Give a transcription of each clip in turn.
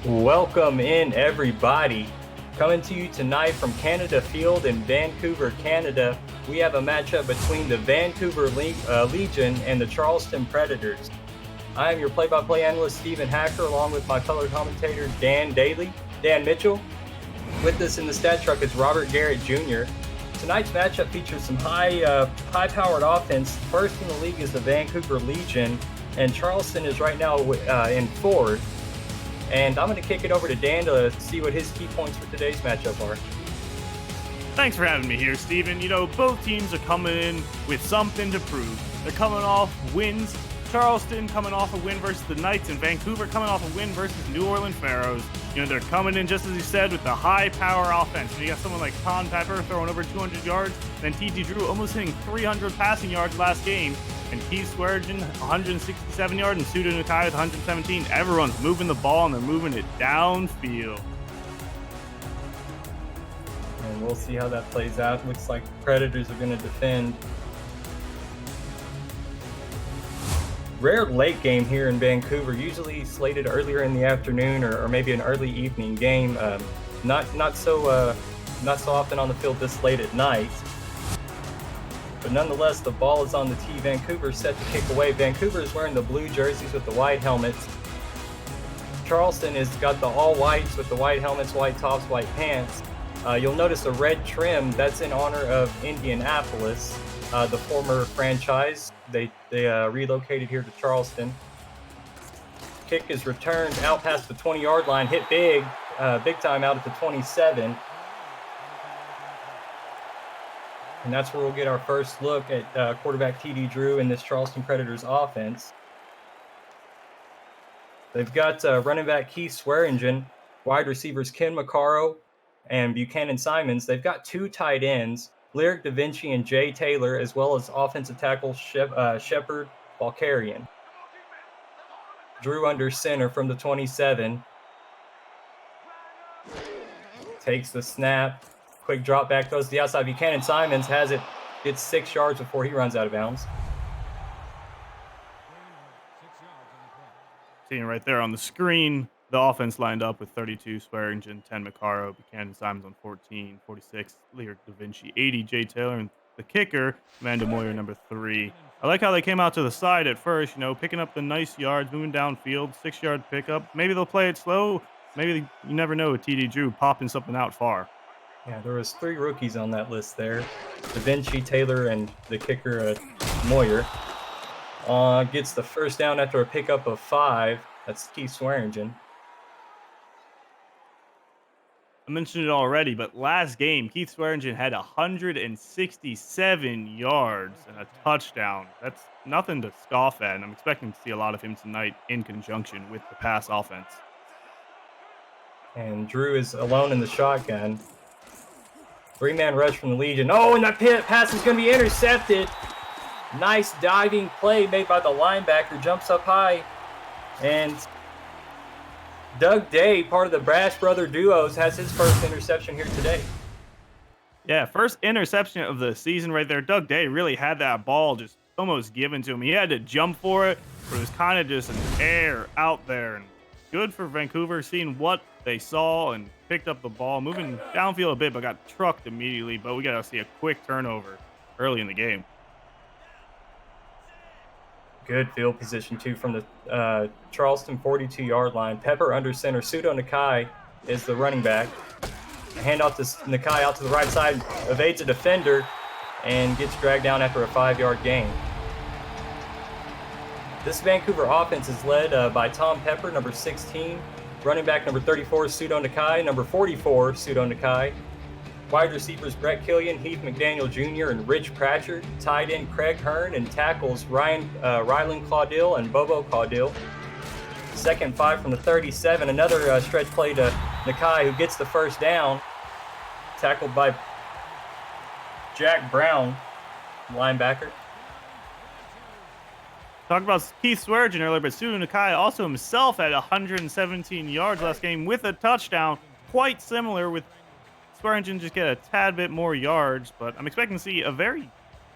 Welcome in, everybody. Coming to you tonight from Canada Field in Vancouver, Canada. We have a matchup between the Vancouver Legion and the Charleston Predators. I am your play-by-play analyst, Stephen Hacker, along with my color commentator, Dan Mitchell. With us in the stat truck is Robert Garrett Jr. Tonight's matchup features some high-powered offense. First in the league is the Vancouver Legion, and Charleston is right now in fourth. And I'm going to kick it over to Dan to see what his key points for today's matchup are. Thanks for having me here, Steven. Both teams are coming in with something to prove. They're coming off wins. Charleston coming off a win versus the Knights, and Vancouver coming off a win versus New Orleans Pharaohs. They're coming in, just as you said, with the high-power offense. You got someone like Tom Pepper throwing over 200 yards, then T.J. Drew almost hitting 300 passing yards last game, and Keith Swearingen 167 yards, and Sudo Nakai with 117. Everyone's moving the ball, and they're moving it downfield. And we'll see how that plays out. Looks like the Predators are going to defend. Rare late game here in Vancouver, usually slated earlier in the afternoon or maybe an early evening game. Not so often on the field this late at night. But nonetheless, the ball is on the tee. Vancouver set to kick away. Vancouver is wearing the blue jerseys with the white helmets. Charleston has got the all whites with the white helmets, white tops, white pants. You'll notice a red trim. That's in honor of Indianapolis, the former franchise. They relocated here to Charleston. Kick is returned out past the 20-yard line, hit big time out at the 27. And that's where we'll get our first look at quarterback T.D. Drew in this Charleston Predators offense. They've got running back Keith Swearingen, wide receivers Ken McCarro and Buchanan Simons. They've got two tight ends, Lyric Da Vinci and Jay Taylor, as well as offensive tackle Shepard Balkarian. Drew under center from the 27. Takes the snap. Quick drop back, goes to the outside. Buchanan Simons has it, gets 6 yards before he runs out of bounds. Seeing right there on the screen, the offense lined up with 32 Swearingen, 10 McCarro, Buchanan Simons on 14, 46 Lyric Da Vinci, 80 Jay Taylor, and the kicker, Amanda Moyer, number 3. I like how they came out to the side at first, picking up the nice yards, moving downfield, 6-yard pickup. Maybe they'll play it slow. Maybe you never know with T.D. Drew popping something out far. Yeah, there was 3 rookies on that list there. Da Vinci, Taylor, and the kicker, Moyer. Gets the first down after a pickup of 5. That's Keith Swearingen. I mentioned it already, but last game, Keith Swearingen had 167 yards and a touchdown. That's nothing to scoff at, and I'm expecting to see a lot of him tonight in conjunction with the pass offense. And Drew is alone in the shotgun. 3-man rush from the Legion. Oh, and that pass is going to be intercepted. Nice diving play made by the linebacker. Jumps up high. And Doug Day, part of the Brash Brother duos, has his first interception here today. Yeah, first interception of the season right there. Doug Day really had that ball just almost given to him. He had to jump for it, but it was kind of just an air out there. And good for Vancouver, seeing what they saw and picked up the ball, moving downfield a bit, but got trucked immediately. But we got to see a quick turnover early in the game. Good field position, too, from the Charleston 42-yard line. Pepper under center. Sudo Nakai is the running back. Handoff to Nakai out to the right side, evades a defender, and gets dragged down after a 5-yard gain. This Vancouver offense is led by Tom Pepper, number 16. Running back number 34, Sudo Nakai. Number 44, Sudo Nakai. Wide receivers Brett Killian, Heath McDaniel Jr., and Rich Pratchard. Tight end Craig Hearn, and tackles Rylan Claudill and Bobo Claudill. Second 5 from the 37. Another stretch play to Nakai, who gets the first down. Tackled by Jack Brown, linebacker. Talked about Keith Swearingen earlier, but Sudo Nakai also himself had 117 yards last game with a touchdown. Quite similar, with Swearingen just get a tad bit more yards, but I'm expecting to see a very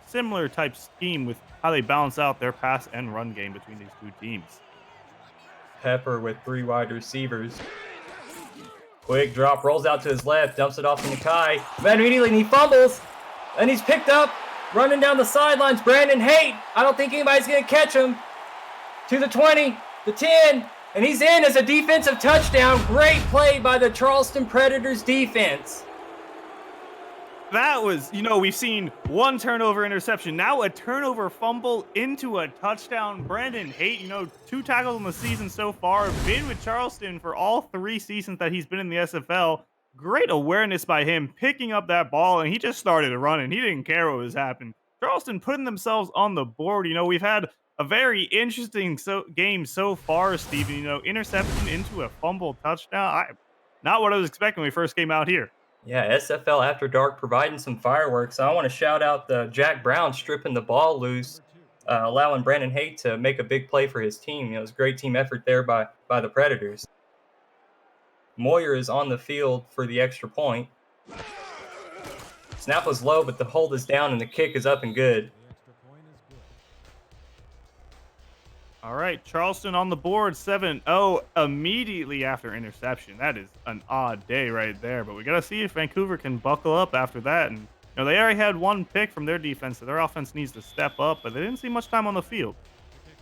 similar type scheme with how they balance out their pass and run game between these two teams. Pepper with 3 wide receivers. Quick drop, rolls out to his left, dumps it off to Nakai. But immediately he fumbles, and he's picked up, running down the sidelines. Brandon Haight, I don't think anybody's going to catch him. To the 20, the 10, and he's in as a defensive touchdown. Great play by the Charleston Predators defense. That was, we've seen one turnover interception, now a turnover fumble into a touchdown. Brandon Haight, 2 tackles in the season so far, been with Charleston for all 3 seasons that he's been in the SFL. Great awareness by him, picking up that ball, and he just started running. He didn't care what was happening. Charleston putting themselves on the board. We've had a very interesting game so far, Steven. Interception into a fumble touchdown. Not what I was expecting when we first came out here. Yeah, SFL After Dark providing some fireworks. I want to shout out the Jack Brown stripping the ball loose, allowing Brandon Haight to make a big play for his team. It was a great team effort there by the Predators. Moyer is on the field for the extra point. Snap was low, but the hold is down and the kick is up and good. All right, Charleston on the board, 7-0 immediately after interception. That is an odd day right there, but we got to see if Vancouver can buckle up after that. And they already had 1 pick from their defense, so their offense needs to step up, but they didn't see much time on the field.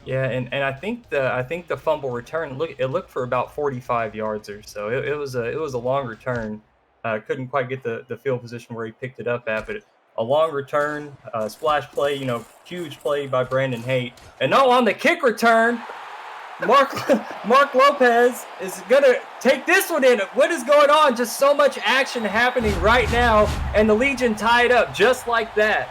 Yeah, and I think the fumble return looked for about 45 yards or so. It was a long return. Couldn't quite get the field position where he picked it up at, but a long return, splash play, huge play by Brandon Haight. And now on the kick return, Mark Lopez is going to take this one in. What is going on? Just so much action happening right now, and the Legion tied up just like that.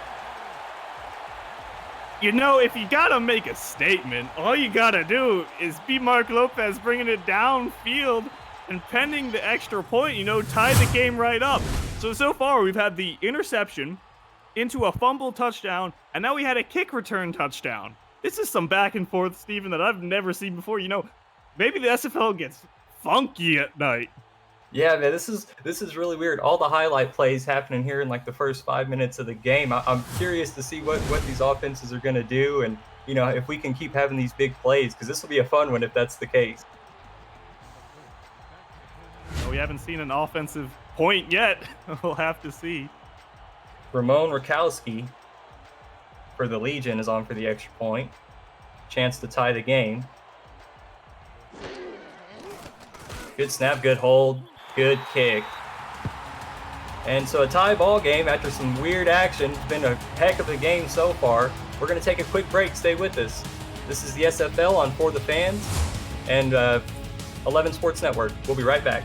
If you got to make a statement, all you got to do is be Mark Lopez bringing it downfield and pending the extra point, tie the game right up. So far we've had the interception into a fumble touchdown, and now we had a kick return touchdown. This is some back and forth, Steven, that I've never seen before. Maybe the SFL gets funky at night. Yeah, man, this is really weird. All the highlight plays happening here in like the first 5 minutes of the game. I'm curious to see what these offenses are going to do, and if we can keep having these big plays, because this will be a fun one if that's the case. We haven't seen an offensive point yet. We'll have to see. Ramon Rakowski for the Legion is on for the extra point. Chance to tie the game. Good snap, good hold, good kick. And so a tie ball game after some weird action. It's been a heck of a game so far. We're going to take a quick break. Stay with us. This is the SFL on For the Fans and 11 Sports Network. We'll be right back.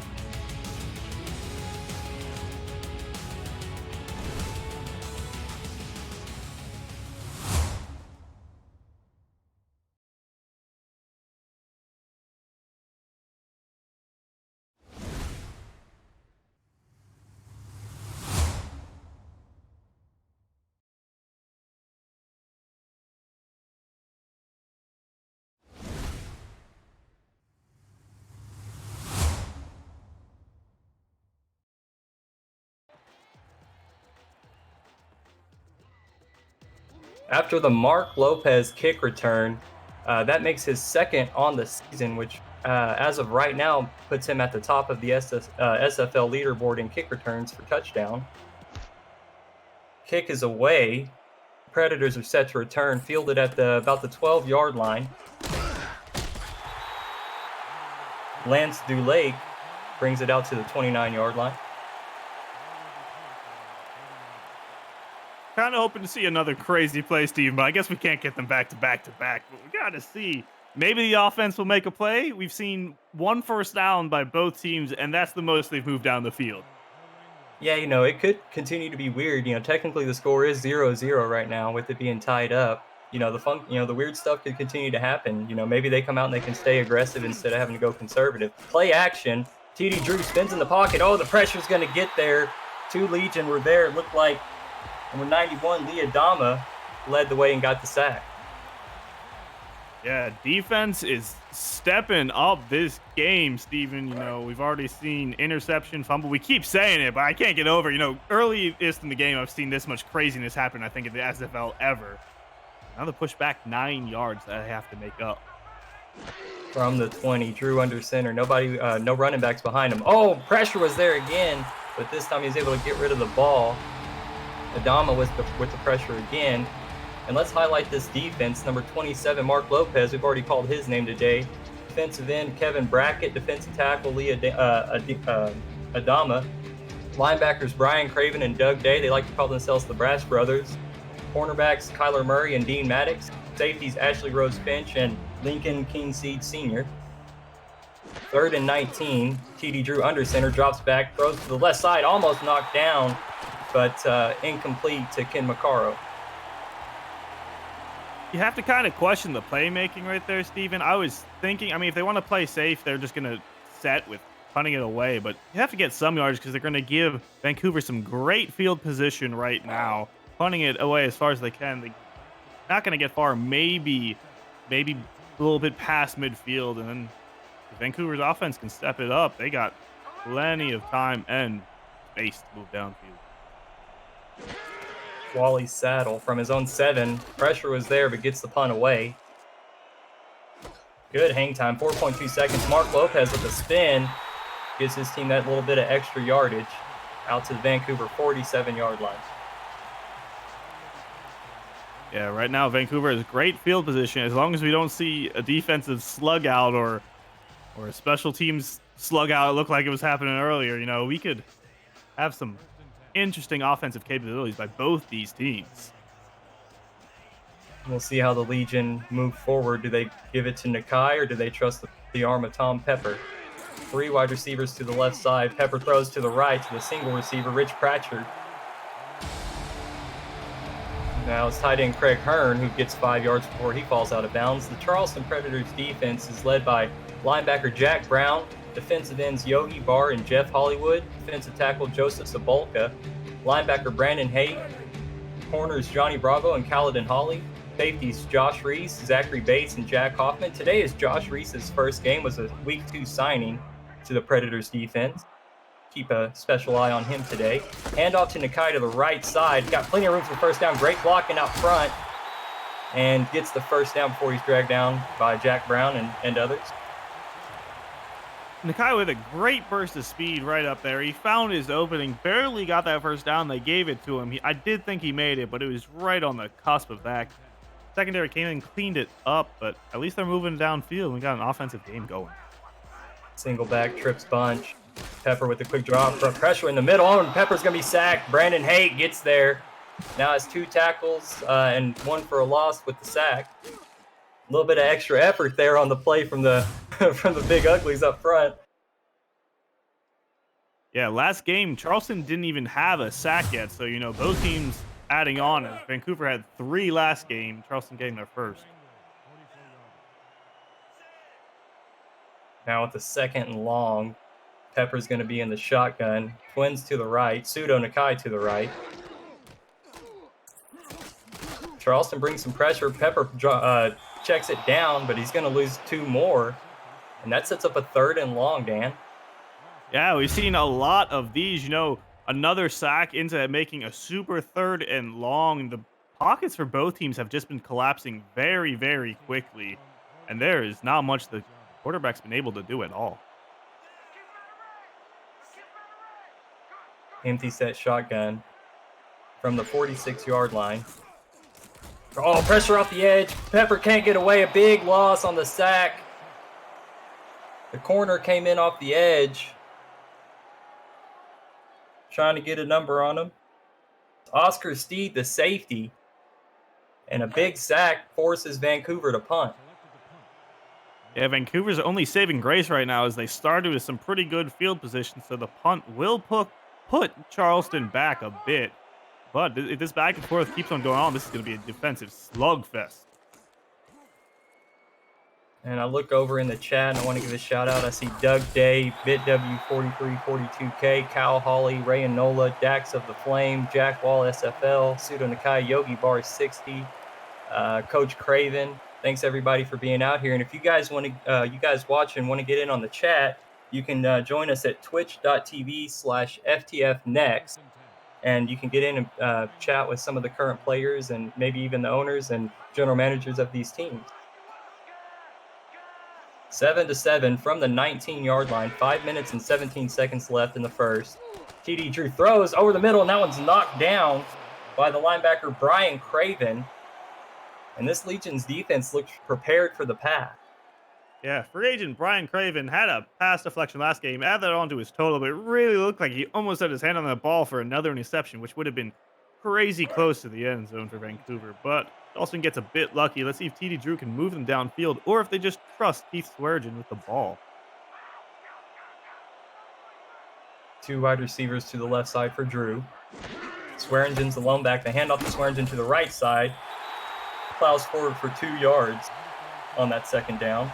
After the Mark Lopez kick return, that makes his second on the season, which as of right now puts him at the top of the SFL leaderboard in kick returns for touchdown. Kick is away. Predators are set to return, fielded at about the 12-yard line. Lance Dulake brings it out to the 29-yard line. Kind of hoping to see another crazy play, Steve, but I guess we can't get them back to back. But we got to see. Maybe the offense will make a play. We've seen 1 first down by both teams, and that's the most they've moved down the field. Yeah, it could continue to be weird. Technically the score is 0-0 right now with it being tied up. The weird stuff could continue to happen. Maybe they come out and they can stay aggressive instead of having to go conservative. Play action. TD Drew spins in the pocket. Oh, the pressure's going to get there. 2 Legion were there. It looked like number 91, Lee Adama, led the way and got the sack. Yeah, defense is stepping up this game, Steven. We've already seen interception, fumble. We keep saying it, but I can't get over. Earliest in the game, I've seen this much craziness happen, I think, in the SFL ever. Now the push back 9 yards that I have to make up. from the 20. Drew under center. Nobody, no running backs behind him. Oh, pressure was there again, but this time he was able to get rid of the ball. Adama with the pressure again. And let's highlight this defense. Number 27, Mark Lopez. We've already called his name today. Defensive end, Kevin Brackett. Defensive tackle, Lee Adama. Linebackers, Brian Craven and Doug Day. They like to call themselves the Brass Brothers. Cornerbacks, Kyler Murray and Dean Maddox. Safeties, Ashley Rose Finch and Lincoln Kingseed Sr. 3rd and 19. TD Drew under center, drops back, throws to the left side, almost knocked down, but incomplete to Ken McCarro. You have to kind of question the playmaking right there, Steven. I was thinking, I mean, if they want to play safe, they're just going to set with punting it away, but you have to get some yards because they're going to give Vancouver some great field position right now. Punting it away as far as they can. They're not going to get far, maybe a little bit past midfield, and then if Vancouver's offense can step it up, they got plenty of time and space to move downfield. Wally Saddle from his own 7. Pressure was there, but gets the punt away. Good hang time, 4.2 seconds. Mark Lopez with a spin gives his team that little bit of extra yardage out to the Vancouver 47-yard line. Yeah, right now Vancouver has great field position. As long as we don't see a defensive slug out or a special teams slug out, it looked like it was happening earlier. You know, we could have some interesting offensive capabilities by both these teams. We'll see how the Legion move forward. Do they give it to Nakai or do they trust the arm of Tom Pepper? 3 wide receivers to the left side. Pepper throws to the right to the single receiver, Rich Pratchard. Now it's tight end Craig Hearn, who gets 5 yards before he falls out of bounds. The Charleston Predators defense is led by linebacker Jack Brown, defensive ends Yogi Barr and Jeff Hollywood, defensive tackle Joseph Sabolka, linebacker Brandon Haight, corners Johnny Bravo and Caledon Hawley, safeties Josh Reese, Zachary Bates, and Jack Hoffman. Today is Josh Reese's first game, was a week 2 signing to the Predators defense. Keep a special eye on him today. Handoff to Nakai to the right side. Got plenty of room for first down. Great blocking out front. And gets the first down before he's dragged down by Jack Brown and others. Nakai with a great burst of speed right up there. He found his opening, barely got that first down. They gave it to him. I did think he made it, but it was right on the cusp of that. Secondary came in and cleaned it up, but at least they're moving downfield. We got an offensive game going. Single back, trips bunch. Pepper with a quick drop, front pressure in the middle, and Pepper's going to be sacked. Brandon Haight gets there. Now has 2 tackles and 1 for a loss with the sack. A little bit of extra effort there on the play from the from the big uglies up front. Yeah, last game, Charleston didn't even have a sack yet, so, you know, both teams adding on. Vancouver had 3 last game, Charleston getting their first. Now with the 2nd and long, Pepper's going to be in the shotgun. Twins to the right. Pseudo Nakai to the right. Charleston brings some pressure. Pepper checks it down, but he's going to lose 2 more. And that sets up a 3rd and long, Dan. Yeah, we've seen a lot of these. You know, another sack into making a super 3rd and long. The pockets for both teams have just been collapsing very, very quickly. And there is not much the quarterback's been able to do at all. Empty set shotgun from the 46-yard line. Oh, pressure off the edge. Pepper can't get away. A big loss on the sack. The corner came in off the edge. Trying to get a number on him. Oscar Steed, the safety. And a big sack forces Vancouver to punt. Yeah, Vancouver's only saving grace right now as they started with some pretty good field position, so the punt will put Charleston back a bit. But if this back and forth keeps on going on, this is going to be a defensive slugfest. And I look over in the chat, and I want to give a shout-out. I see Doug Day, BitW4342K, Cal Hawley, Ray and Nola, Dax of the Flame, Jack Wall SFL, Pseudo Nakai, Yogi Bar 60, Coach Craven. Thanks, everybody, for being out here. And if you guys want to, you guys watching want to get in on the chat, you can join us at twitch.tv/FTFnext, and you can get in and chat with some of the current players and maybe even the owners and general managers of these teams. 7-7 from the 19-yard line. 5 minutes and 17 seconds left in the first. TD Drew throws over the middle, and that one's knocked down by the linebacker Brian Craven. And this Legion's defense looked prepared for the pass. Yeah, free agent Brian Craven had a pass deflection last game, add that onto his total, but it really looked like he almost had his hand on the ball for another interception, which would have been crazy close to the end zone for Vancouver. But Charleston gets a bit lucky. Let's see if TD Drew can move them downfield or if they just trust Keith Swearigan with the ball. 2 wide receivers to the left side for Drew. Swearigan's the lone back. The handoff to Swearigan to the right side. Plows forward for 2 yards on that second down.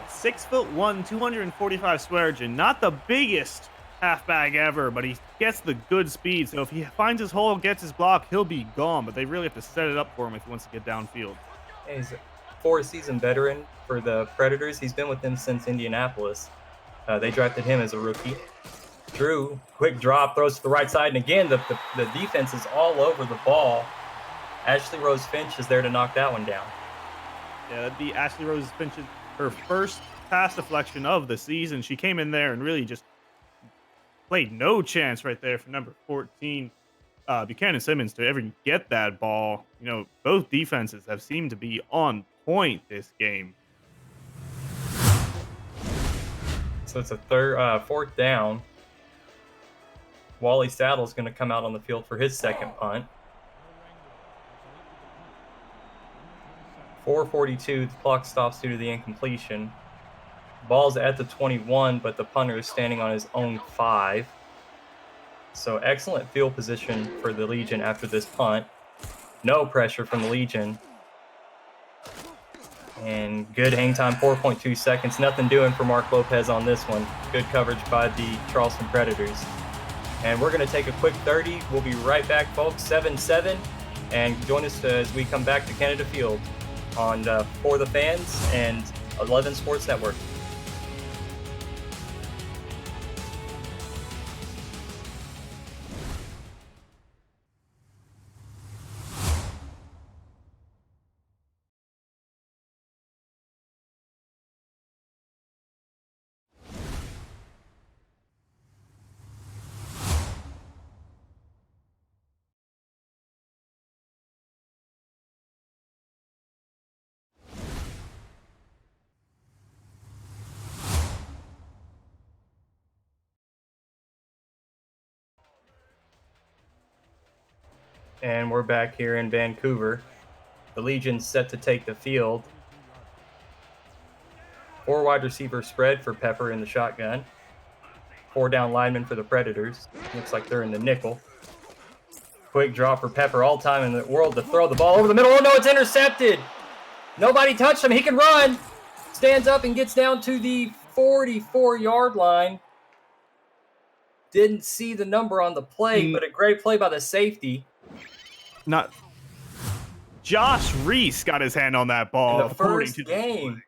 6'1", 245 Swearigan. Not the biggest halfback ever, but he gets the good speed. So if he finds his hole, gets his block, he'll be gone. But they really have to set it up for him if he wants to get downfield. He's a 4-season veteran for the Predators. He's been with them since Indianapolis. They drafted him as a rookie. Drew, quick drop, throws to the right side. And again, the defense is all over the ball. Ashley Rose Finch is there to knock that one down. Yeah, that'd be Ashley Rose Finch, her first pass deflection of the season. She came in there and really just played no chance right there for number 14, Buchanan Simmons, to ever get that ball. You know, both defenses have seemed to be on point this game. So it's a fourth down. Wally Saddle's going to come out on the field for his second punt. 4:42, the clock stops due to the incompletion. Ball's at the 21, but the punter is standing on his own 5. So excellent field position for the Legion after this punt. No pressure from the Legion. And good hang time, 4.2 seconds. Nothing doing for Mark Lopez on this one. Good coverage by the Charleston Predators. And we're going to take a quick 30. We'll be right back, folks. 7-7. And join us as we come back to Canada Field on For the Fans and 11 Sports Network. And we're back here in Vancouver. The Legion's set to take the field. 4 wide receiver spread for Pepper in the shotgun. 4 down linemen for the Predators. Looks like they're in the nickel. Quick drop for Pepper, all time in the world to throw the ball over the middle. Oh no, it's intercepted! Nobody touched him, he can run! Stands up and gets down to the 44-yard line. Didn't see the number on the play, but a great play by the safety. Not Josh Reese got his hand on that ball. In the first game.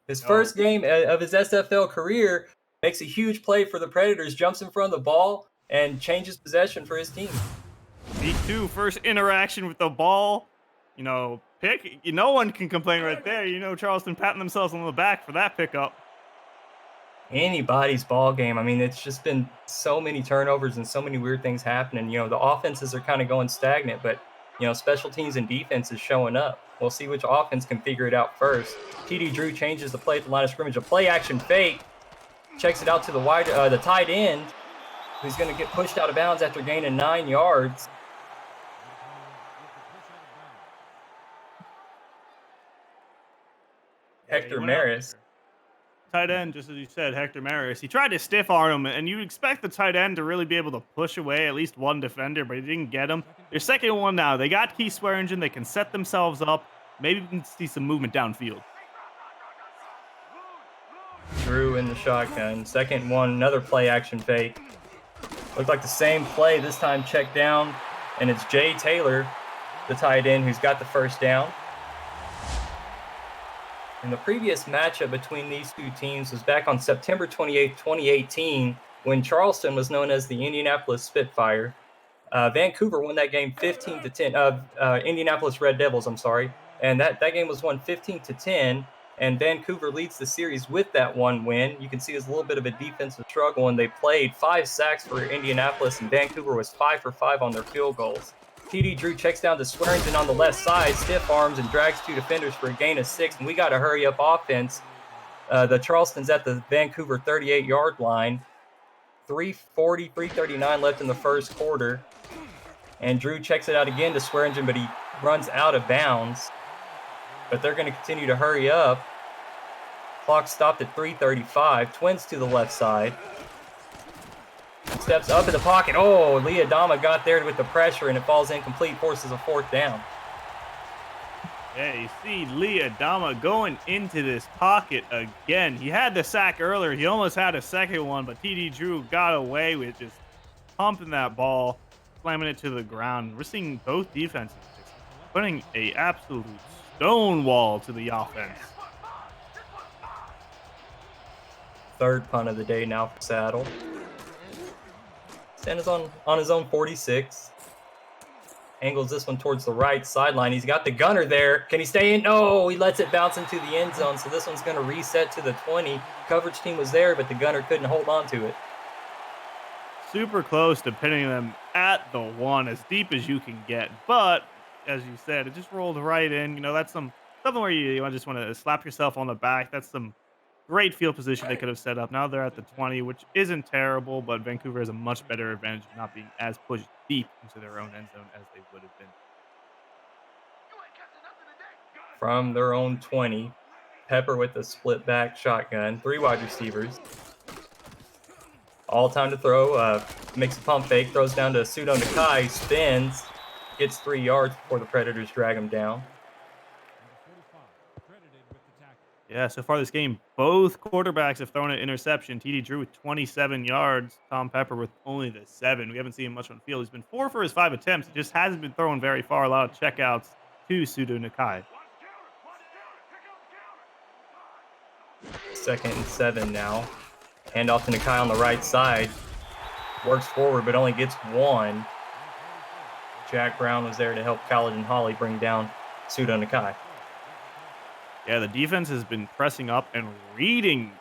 His first game of his SFL career, makes a huge play for the Predators, jumps in front of the ball, and changes possession for his team. Me too. First interaction with the ball. You know, no one can complain right there. You know, Charleston patting themselves on the back for that pickup. Anybody's ball game. I mean, it's just been so many turnovers and so many weird things happening. You know, the offenses are kind of going stagnant, but, you know, special teams and defense is showing up. We'll see which offense can figure it out first. TD Drew changes the play at the line of scrimmage. A play action fake. Checks it out to the tight end, who's going to get pushed out of bounds after gaining 9 yards. Hector Maris. Tight end, just as you said, Hector Maris. He tried to stiff arm him, and you'd expect the tight end to really be able to push away at least one defender, but he didn't get him. Their second one now. They got Keith Swearigan. They can set themselves up. Maybe we can see some movement downfield. Drew in the shotgun. Second one, another play action fake. Looked like the same play, this time checked down, and it's Jay Taylor, the tight end, who's got the first down. And the previous matchup between these two teams was back on September 28th, 2018, when Charleston was known as the Indianapolis Spitfire. Vancouver won that game 15-10. Indianapolis Red Devils, I'm sorry. And that game was won 15-10. And Vancouver leads the series with that one win. You can see it was a little bit of a defensive struggle, and they played 5 sacks for Indianapolis, and Vancouver was 5 for 5 on their field goals. TD Drew checks down to Swearingen on the left side, stiff arms, and drags 2 defenders for a gain of 6. And we got to hurry up offense. The Charleston's at the Vancouver 38-yard line. 3:40, 3:39 left in the first quarter. And Drew checks it out again to Swearingen, but he runs out of bounds. But they're going to continue to hurry up. Clock stopped at 3:35. Twins to the left side. Steps up in the pocket. Oh, Liadama got there with the pressure, and it falls incomplete, forces a 4th down. Yeah, you see Liadama going into this pocket again. He had the sack earlier. He almost had a second one, but TD Drew got away with just pumping that ball, slamming it to the ground. We're seeing both defenses just putting a absolute stonewall to the offense. 3rd punt of the day now for Saddle. Santa's on his own 46. Angles this one towards the right sideline. He's got the gunner there. Can he stay in? No, he lets it bounce into the end zone. So this one's going to reset to the 20. Coverage team was there, but the gunner couldn't hold on to it. Super close to pinning them at the 1, as deep as you can get. But as you said, it just rolled right in. You know, that's something where you just want to slap yourself on the back. That's some great field position they could have set up. Now they're at the 20, which isn't terrible, but Vancouver has a much better advantage of not being as pushed deep into their own end zone as they would have been. From their own 20, Pepper with the split back shotgun. 3 wide receivers. All time to throw. Makes a pump fake. Throws down to Pseudo Nakai. Spins. Gets 3 yards before the Predators drag him down. Yeah, so far this game, both quarterbacks have thrown an interception. TD Drew with 27 yards. Tom Pepper with only the 7. We haven't seen him much on the field. He's been 4 for his 5 attempts. He just hasn't been throwing very far. A lot of checkouts to Pseudo Nakai. 2nd and 7 now. Handoff to Nakai on the right side. Works forward, but only gets 1. Jack Brown was there to help Khaled Holly bring down Pseudo Nakai. Yeah, the defense has been pressing up and reading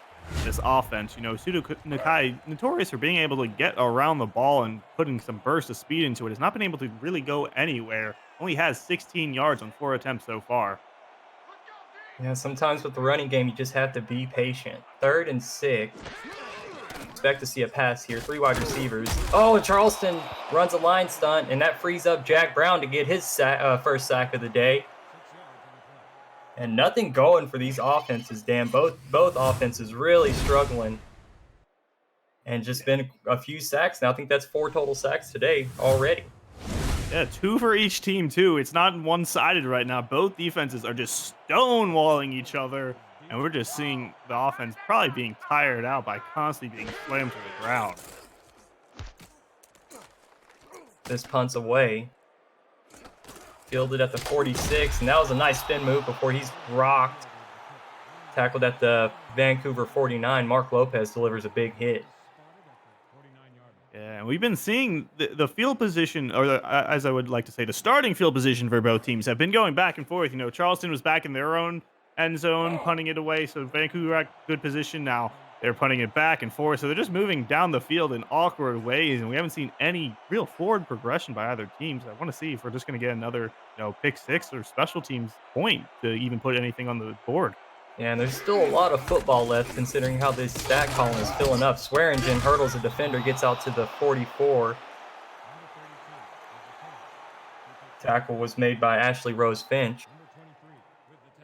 this offense. You know, Pseudo Nakai, notorious for being able to get around the ball and putting some burst of speed into it, has not been able to really go anywhere. Only has 16 yards on 4 attempts so far. Yeah, sometimes with the running game, you just have to be patient. 3rd and 6. Expect to see a pass here. 3 wide receivers. Oh, and Charleston runs a line stunt, and that frees up Jack Brown to get his first sack of the day. And nothing going for these offenses, Dan. Both offenses really struggling. And just been a few sacks now. I think that's 4 total sacks today already. Yeah, 2 for each team, too. It's not one-sided right now. Both defenses are just stonewalling each other. And we're just seeing the offense probably being tired out by constantly being slammed to the ground. This punt's away. Fielded at the 46, and that was a nice spin move before he's rocked. Tackled at the Vancouver 49. Mark Lopez delivers a big hit. Yeah, and we've been seeing the field position, or as I would like to say, the starting field position for both teams have been going back and forth. You know, Charleston was back in their own end zone, punting it away, so Vancouver at good position now. They're punting it back and forth, so they're just moving down the field in awkward ways, and we haven't seen any real forward progression by either teams. I want to see if we're just going to get another, pick 6 or special teams point to even put anything on the board. Yeah, and there's still a lot of football left considering how this stat column is filling up. Swearingen hurdles a defender, gets out to the 44. Tackle was made by Ashley Rose Finch.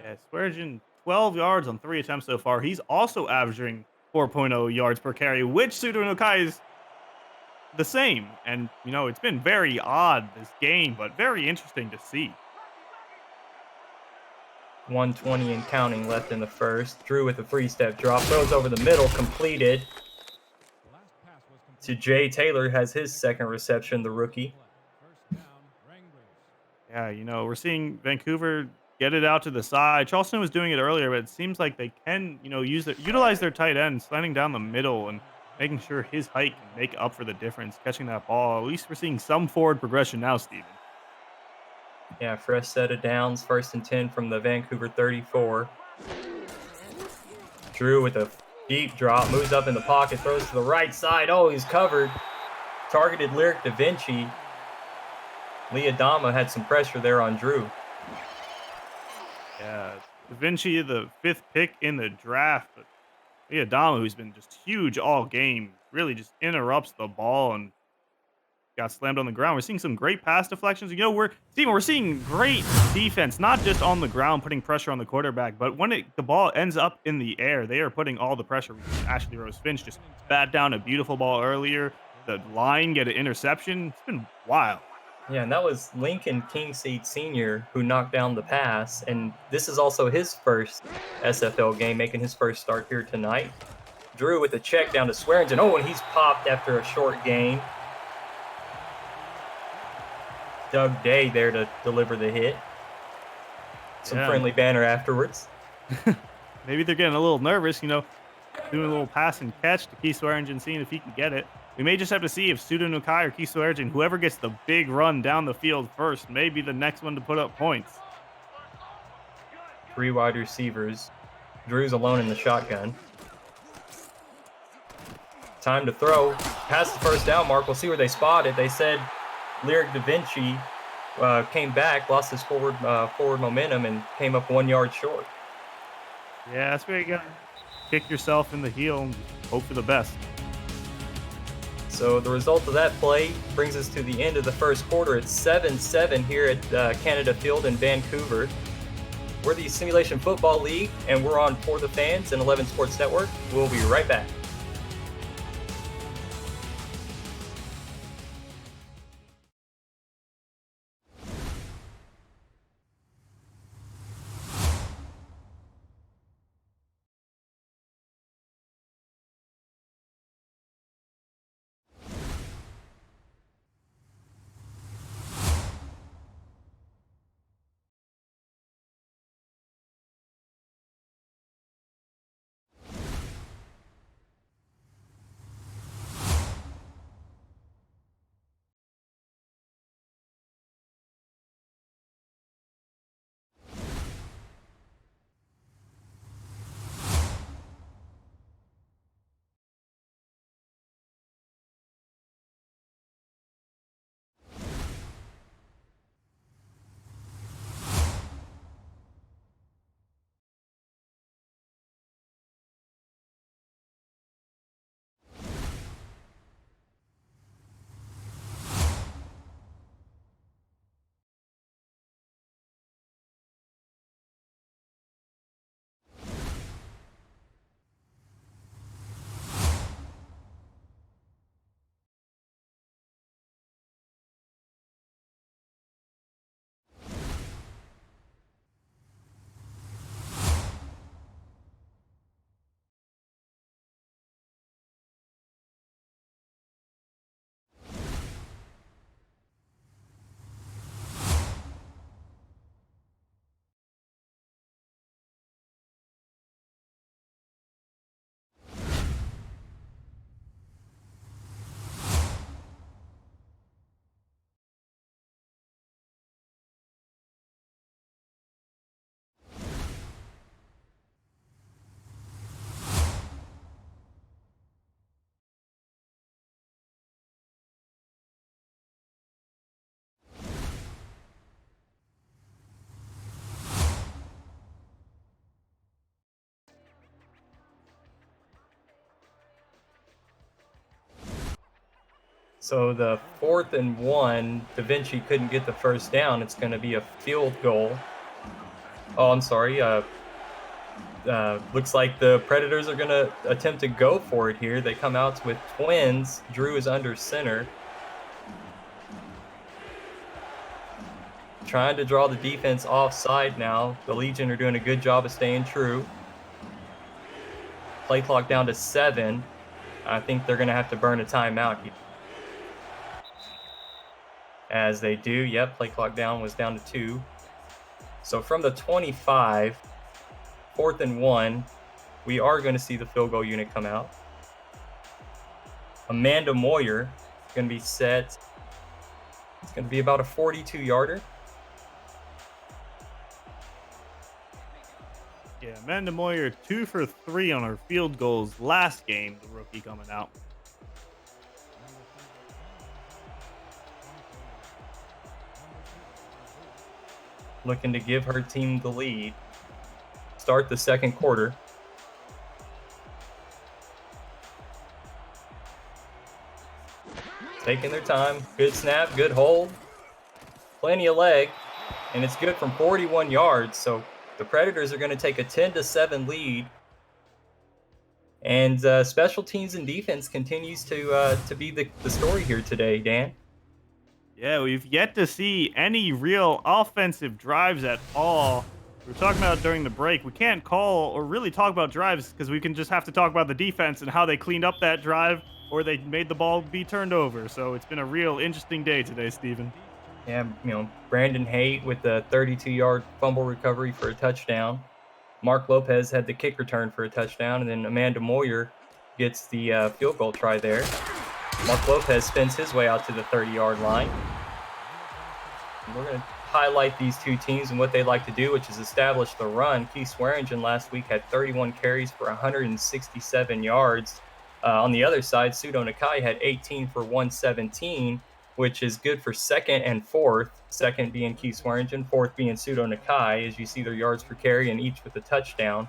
Yeah, Swearingen, 12 yards on 3 attempts so far. He's also averaging 4.0 yards per carry, which Pseudo Nakai is the same. And, it's been very odd this game, but very interesting to see. 1:20 and counting left in the first. Drew with a 3-step drop, throws over the middle, completed to Jay Taylor, has his second reception, the rookie. Yeah, we're seeing Vancouver get it out to the side. Charleston was doing it earlier, but it seems like they can, utilize their tight end, sliding down the middle and making sure his height can make up for the difference, catching that ball. At least we're seeing some forward progression now, Steven. Yeah, fresh set of downs, 1st and 10 from the Vancouver 34. Drew with a deep drop, moves up in the pocket, throws to the right side. Oh, he's covered. Targeted Lyric Da Vinci. Liadama had some pressure there on Drew. Yeah, Da Vinci, the 5th pick in the draft, but Liadama, who's been just huge all game, really just interrupts the ball and got slammed on the ground. We're seeing some great pass deflections. We're seeing great defense, not just on the ground, putting pressure on the quarterback, but when the ball ends up in the air, they are putting all the pressure. Ashley Rose Finch just bat down a beautiful ball earlier. The line get an interception. It's been wild. Yeah, and that was Lincoln Kingseed Sr. who knocked down the pass, and this is also his first SFL game, making his first start here tonight. Drew with a check down to Swearingen. Oh, and he's popped after a short gain. Doug Day there to deliver the hit. Some friendly banter afterwards. Maybe they're getting a little nervous, doing a little pass and catch to Keith Swearingen, seeing if he can get it. We may just have to see if Suda Nukai or Keith Swearingen, whoever gets the big run down the field first, may be the next one to put up points. 3 wide receivers. Drew's alone in the shotgun. Time to throw. Past the first down mark. We'll see where they spot it. They said Lyric Da Vinci came back, lost his forward momentum, and came up 1 yard short. Yeah, that's where you got to kick yourself in the heel and hope for the best. So the result of that play brings us to the end of the first quarter. It's 7-7 here at Canada Field in Vancouver. We're the Simulation Football League, and we're on For the Fans and 11 Sports Network. We'll be right back. So the 4th and 1, Da Vinci couldn't get the first down. It's going to be a field goal. Oh, I'm sorry. Looks like the Predators are going to attempt to go for it here. They come out with twins. Drew is under center. Trying to draw the defense offside now. The Legion are doing a good job of staying true. Play clock down to 7. I think they're going to have to burn a timeout here. As they do, yep, play clock was down to 2. So from the 25, 4th and 1, we are going to see the field goal unit come out. Amanda Moyer is going to be set. It's going to be about a 42-yarder. Amanda Moyer 2 for 3 on her field goals last game, the rookie coming out. Looking to give her team the lead. Start the second quarter. Taking their time. Good snap, good hold. Plenty of leg. And it's good from 41 yards. So the Predators are going to take a 10-7 lead. And special teams and defense continues to be the story here today, Dan. Yeah, we've yet to see any real offensive drives at all. We were talking about it during the break. We can't call or really talk about drives because we can just have to talk about the defense and how they cleaned up that drive or they made the ball be turned over. So it's been a real interesting day today, Steven. Yeah, Brandon Haight with the 32-yard fumble recovery for a touchdown. Mark Lopez had the kick return for a touchdown, and then Amanda Moyer gets the field goal try there. Mark Lopez spins his way out to the 30-yard line. And we're going to highlight these two teams and what they like to do, which is establish the run. Keith Swearingen last week had 31 carries for 167 yards. On the other side, Pseudo Nakai had 18 for 117, which is good for second and fourth. Second being Keith Swearingen, fourth being Pseudo Nakai, as you see their yards per carry and each with a touchdown.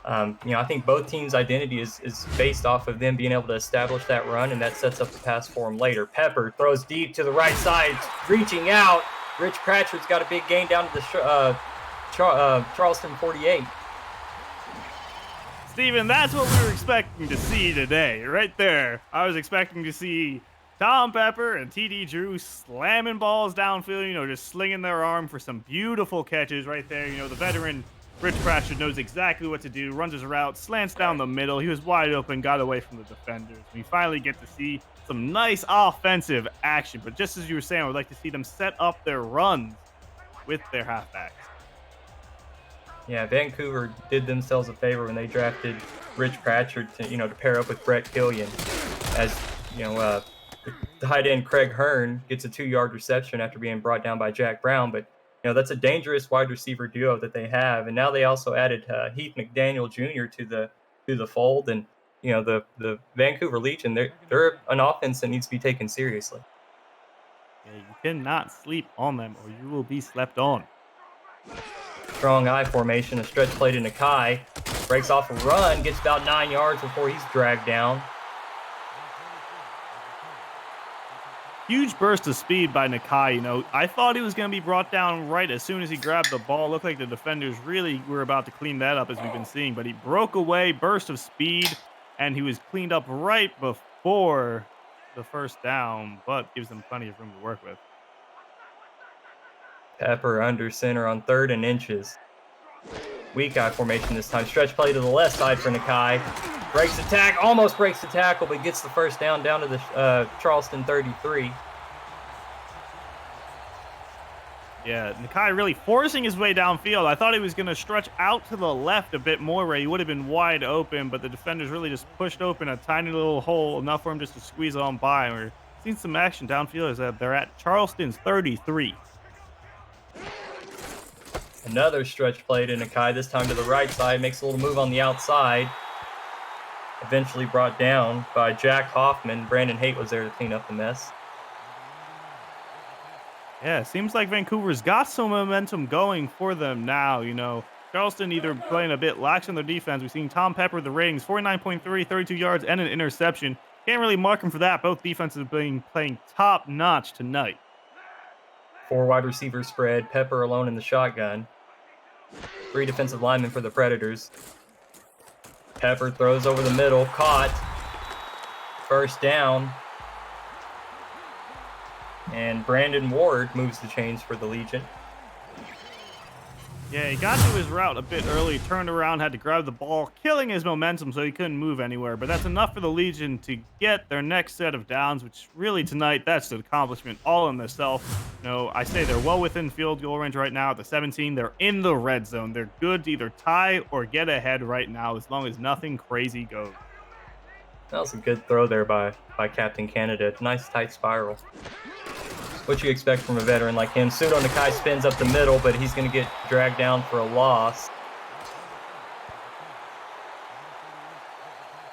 I think both teams' identity is based off of them being able to establish that run, and that sets up the pass for them later. Pepper throws deep to the right side, reaching out. Rich Pratchard's got a big gain down to the Charleston 48. Steven, that's what we were expecting to see today, right there. I was expecting to see Tom Pepper and TD Drew slamming balls downfield, just slinging their arm for some beautiful catches right there. The veteran Rich Pratchard knows exactly what to do, runs his route, slants down the middle. He was wide open, got away from the defenders. We finally get to see some nice offensive action. But just as you were saying, I would like to see them set up their runs with their halfbacks. Yeah, Vancouver did themselves a favor when they drafted Rich Pratchard to pair up with Brett Killian. As the tight end Craig Hearn gets a 2-yard reception after being brought down by Jack Brown, but that's a dangerous wide receiver duo that they have. And now they also added Heath McDaniel Jr. to the fold. And the Vancouver Legion, they're an offense that needs to be taken seriously. Yeah, you cannot sleep on them or you will be slept on. Strong I formation, a stretch play to Nakai, breaks off a run, gets about 9 yards before he's dragged down. Huge burst of speed by Nakai. I thought he was going to be brought down right as soon as he grabbed the ball. Looked like the defenders really were about to clean that up, as we've been seeing. But he broke away, burst of speed, and he was cleaned up right before the first down, but gives them plenty of room to work with. Pepper under center on 3rd and inches. Weak I formation this time. Stretch play to the left side for Nakai. Breaks the tackle, almost breaks the tackle, but gets the first down to the Charleston 33. Yeah, Nakai really forcing his way downfield. I thought he was going to stretch out to the left a bit more where he would have been wide open, but the defenders really just pushed open a tiny little hole, enough for him just to squeeze on by. And we're seeing some action downfield as they're at Charleston's 33. Another stretch play to Nakai, this time to the right side, makes a little move on the outside. Eventually brought down by Jack Hoffman. Brandon Haight was there to clean up the mess. Yeah, seems like Vancouver's got some momentum going for them now. Charleston either playing a bit lax on their defense. We've seen Tom Pepper, the ratings, 49.3, 32 yards, and an interception. Can't really mark him for that. Both defenses have been playing top-notch tonight. 4 wide receiver spread, Pepper alone in the shotgun. 3 defensive linemen for the Predators. Pepper throws over the middle, caught. First down. And Brandon Ward moves the chains for the Legion. Yeah, he got to his route a bit early, turned around, had to grab the ball, killing his momentum so he couldn't move anywhere. But that's enough for the Legion to get their next set of downs, which really tonight, that's an accomplishment all in itself. I say they're well within field goal range right now at the 17. They're in the red zone. They're good to either tie or get ahead right now as long as nothing crazy goes. That was a good throw there by Captain Canada. Nice tight spiral. What you expect from a veteran like him. Pseudo Nakai spins up the middle, but he's going to get dragged down for a loss.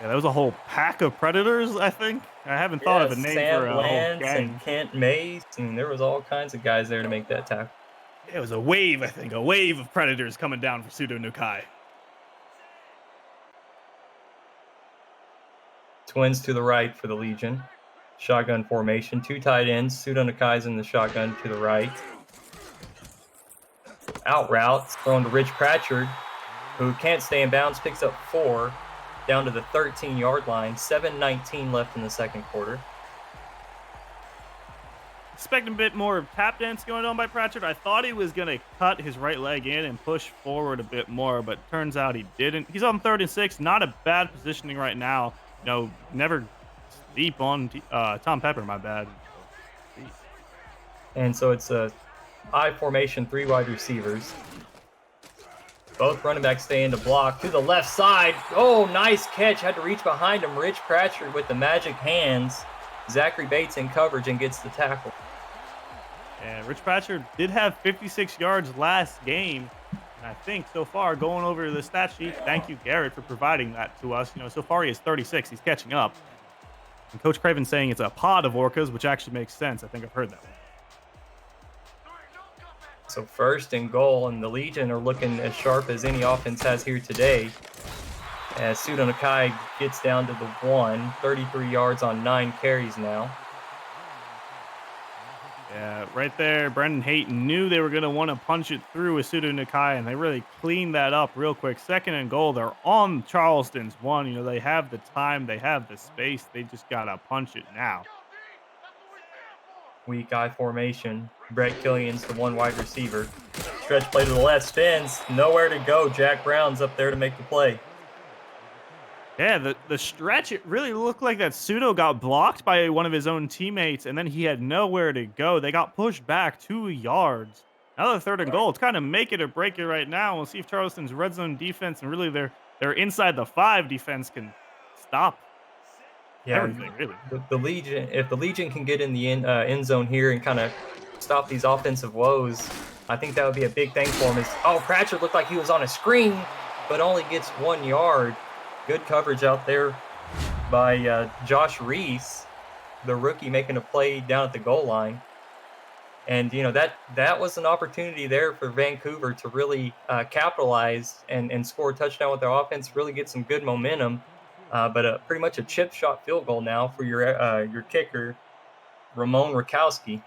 Yeah, that was a whole pack of predators, I think. I haven't thought of Yeah, a name for Sam a whole Lance and gang. Kent Mace, and there was all kinds of guys there to make that tackle. It was a wave, I think, a wave of predators coming down for Pseudo Nukai. Twins to the right for the Legion. Shotgun formation, 2 tight ends. Pseudo Nakai's in the shotgun to the right. Out routes, thrown to Rich Pratchard, who can't stay in bounds, picks up 4 down to the 13-yard line. 7:19 left in the second quarter. Expecting a bit more tap dance going on by Pratchard. I thought he was going to cut his right leg in and push forward a bit more, but turns out he didn't. He's on 3rd and 6. Not a bad positioning right now. You know, never deep on Tom Pepper, my bad. And so it's a I formation, 3 wide receivers. Both running backs stay in to block. To the left side. Oh, nice catch. Had to reach behind him. Rich Pratchard with the magic hands. Zachary Bates in coverage and gets the tackle. And Rich Pratchard did have 56 yards last game. And I think so far, going over the stat sheet, thank you, Garrett, for providing that to us. You know, so far he has 36. He's catching up. And Coach Craven's saying it's a pod of orcas, which actually makes sense. I think I've heard that one. So 1st and goal, and the Legion are looking as sharp as any offense has here today. As Pseudo Nakai gets down to the 1, 33 yards on 9 carries now. Yeah, right there, Brendan Hayton knew they were going to want to punch it through with Pseudo Nakai, and they really cleaned that up real quick. 2nd and goal, they're on Charleston's 1. You know, they have the time, they have the space. They just got to punch it now. Weak I formation. Brett Killian's the 1 wide receiver. Stretch play to the left, spins. Nowhere to go. Jack Brown's up there to make the play. Yeah, the stretch, it really looked like that Pseudo got blocked by one of his own teammates, and then he had nowhere to go. They got pushed back 2 yards. Another 3rd and goal. It's kind of make it or break it right now. We'll see if Charleston's red zone defense and really their inside the 5 defense can stop everything, really. The Legion, if the Legion can get in the end zone here and kind of stop these offensive woes, I think that would be a big thing for him. Pratchard looked like he was on a screen, but only gets 1 yard. Good coverage out there by Josh Reese, the rookie, making a play down at the goal line. And, you know, that was an opportunity there for Vancouver to really capitalize and score a touchdown with their offense, really get some good momentum. But pretty much a chip shot field goal now for your kicker, Ramon Rakowski.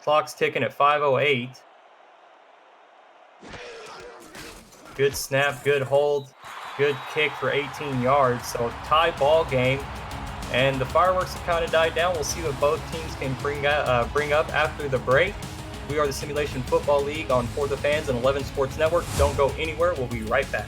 Clock's ticking at 5:08. Good snap, good hold, good kick for 18 yards. So tie ball game, and the fireworks have kind of died down. We'll see what both teams can bring up after the break. We are the Simulation Football League on For the Fans and 11 Sports Network. Don't go anywhere. We'll be right back.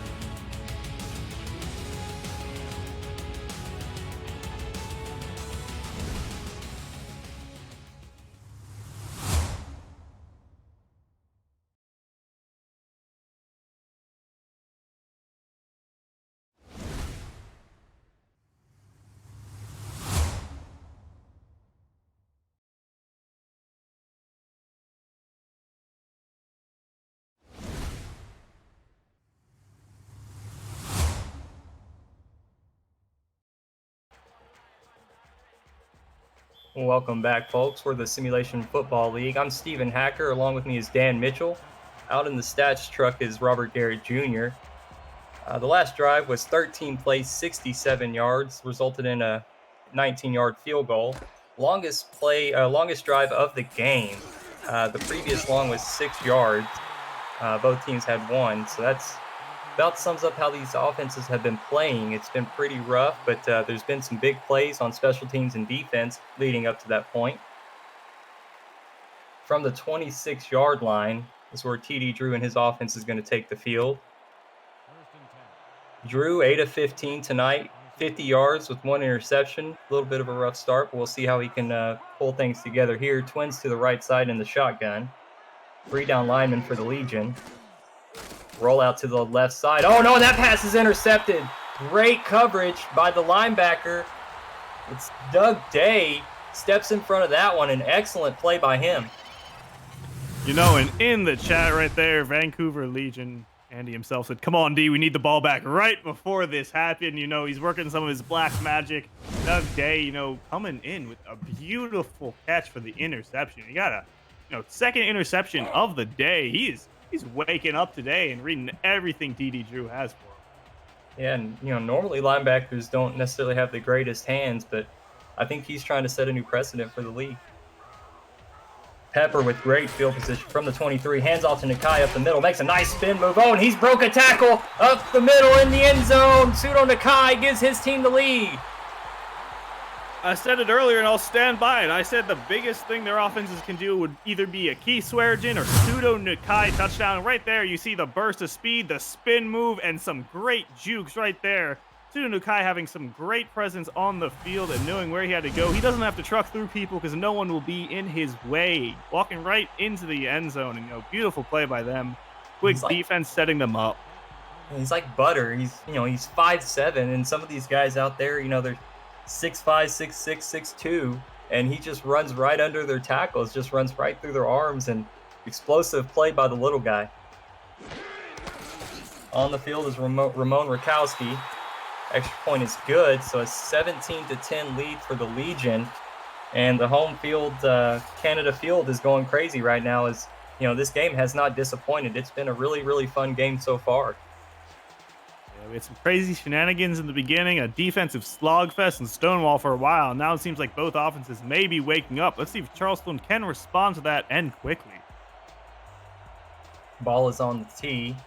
Welcome back, folks. We're the Simulation Football League. I'm Stephen Hacker. Along with me is Dan Mitchell. Out in the stats truck is Robert Garrett Jr. The last drive was 13 plays, 67 yards, resulted in a 19-yard field goal. Longest drive of the game. The previous long was 6 yards. Both teams had 1, so that's about sums up how these offenses have been playing. It's been pretty rough, but there's been some big plays on special teams and defense leading up to that point. From the 26-yard line is where TD Drew and his offense is going to take the field. Drew, 8 of 15 tonight, 50 yards with 1 interception. A little bit of a rough start, but we'll see how he can pull things together here. Twins to the right side in the shotgun. 3 down linemen for the Legion. Roll out to the left side. Oh, no, that pass is intercepted. Great coverage by the linebacker. It's Doug Day. Steps in front of that one. An excellent play by him. You know, and in the chat right there, Vancouver Legion Andy himself said, "Come on, D, we need the ball back." Right before this happened, you know, he's working some of his black magic. Doug Day, you know, coming in with a beautiful catch for the interception. He got a, you know, second interception of the day. He's waking up today and reading everything TD Drew has for him. Yeah, and you know, normally linebackers don't necessarily have the greatest hands, but I think he's trying to set a new precedent for the league. Pepper with great field position from the 23, hands off to Nakai up the middle, makes a nice spin move. Oh, and he's broke a tackle up the middle in the end zone. Pseudo Nakai gives his team the lead. I said it earlier, and I'll stand by it. I said the biggest thing their offenses can do would either be a Key Swearigan or Pseudo Nakai touchdown. And right there, you see the burst of speed, the spin move, and some great jukes right there. Pseudo Nakai having some great presence on the field and knowing where he had to go. He doesn't have to truck through people because no one will be in his way. Walking right into the end zone, and, you know, beautiful play by them. Quick defense setting them up. He's like butter. He's 5'7", and some of these guys out there, you know, they're 6'5", 6'6", 6'2", and he just runs right under their tackles, just runs right through their arms, and explosive play by the little guy. On the field is Ramon Rakowski. Extra point is good, so a 17-10 lead for the Legion, and the home field, Canada Field, is going crazy right now. As you know, this game has not disappointed. It's been a really, really fun game so far. We had some crazy shenanigans in the beginning, a defensive slogfest and Stonewall for a while. Now it seems like both offenses may be waking up. Let's see if Charleston can respond to that and quickly. Ball is on the tee.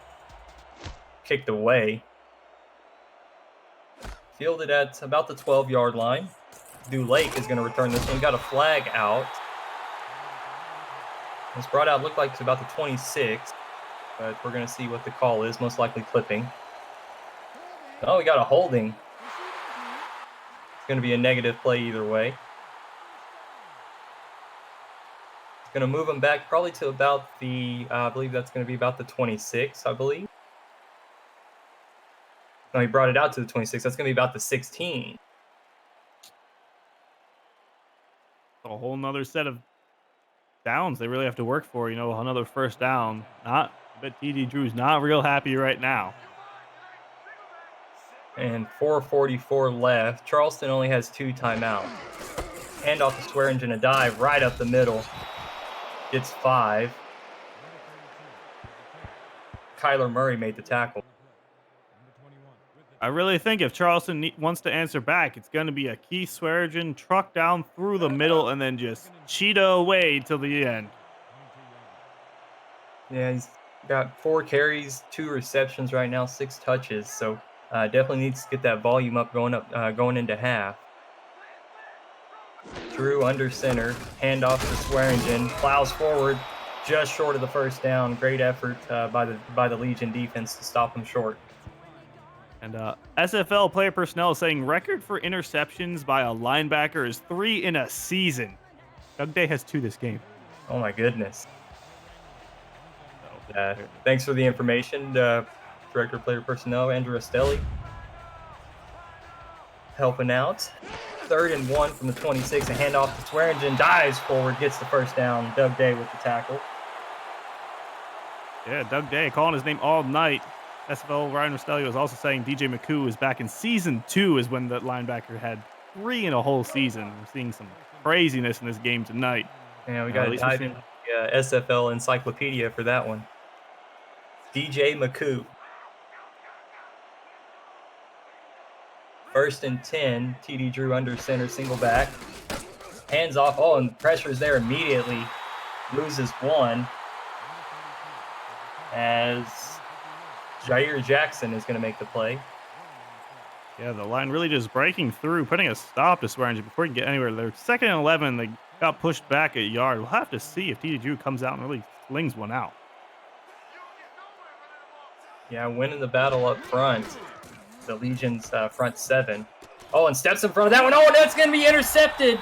Kicked away. Fielded at about the 12-yard line. Dew Lake is going to return this one. Got a flag out. It's brought out, looked like it's about the 26, but we're going to see what the call is. Most likely clipping. Oh, we got a holding. It's going to be a negative play either way. It's going to move him back probably to about the, I believe that's going to be about the 26, I believe. No, he brought it out to the 26. That's going to be about the 16. A whole nother set of downs they really have to work for, you know, another first down. But TD Drew's not real happy right now. And 4:44 left. Charleston only has 2 timeouts. Handoff to Swearigan, a dive right up the middle. Gets 5. Kyler Murray made the tackle. I really think if Charleston wants to answer back, it's going to be a Keith Swearigan truck down through the middle and then just cheetah away till the end. Yeah, he's got 4 carries, 2 receptions right now, 6 touches. So definitely needs to get that volume up going into half. Drew under center, handoff to Swearigan, plows forward, just short of the first down. Great effort by the Legion defense to stop him short. And SFL player personnel is saying record for interceptions by a linebacker is 3 in a season. Doug Day has 2 this game. Oh my goodness. Thanks for the information, Director of Player Personnel, Andrew Estelli. Helping out. 3rd and 1 from the 26. A handoff to Swearigan, dives forward, gets the first down. Doug Day with the tackle. Yeah, Doug Day calling his name all night. SFL Ryan Rostelli was also saying DJ McCoo is back in season 2 is when that linebacker had 3 in a whole season. We're seeing some craziness in this game tonight. Yeah, we got to dive into the SFL encyclopedia for that one. DJ McCoo. 1st and 10. TD Drew under center, single back. Hands off. Oh, and pressure's there immediately. Loses 1. As Jair Jackson is going to make the play. Yeah, the line really just breaking through, putting a stop to Swearigan before he can get anywhere. They're 2nd and 11. They got pushed back a yard. We'll have to see if TD Drew comes out and really flings one out. Yeah, winning the battle up front. The Legion's front 7. Oh, and steps in front of that one. Oh, and that's going to be intercepted.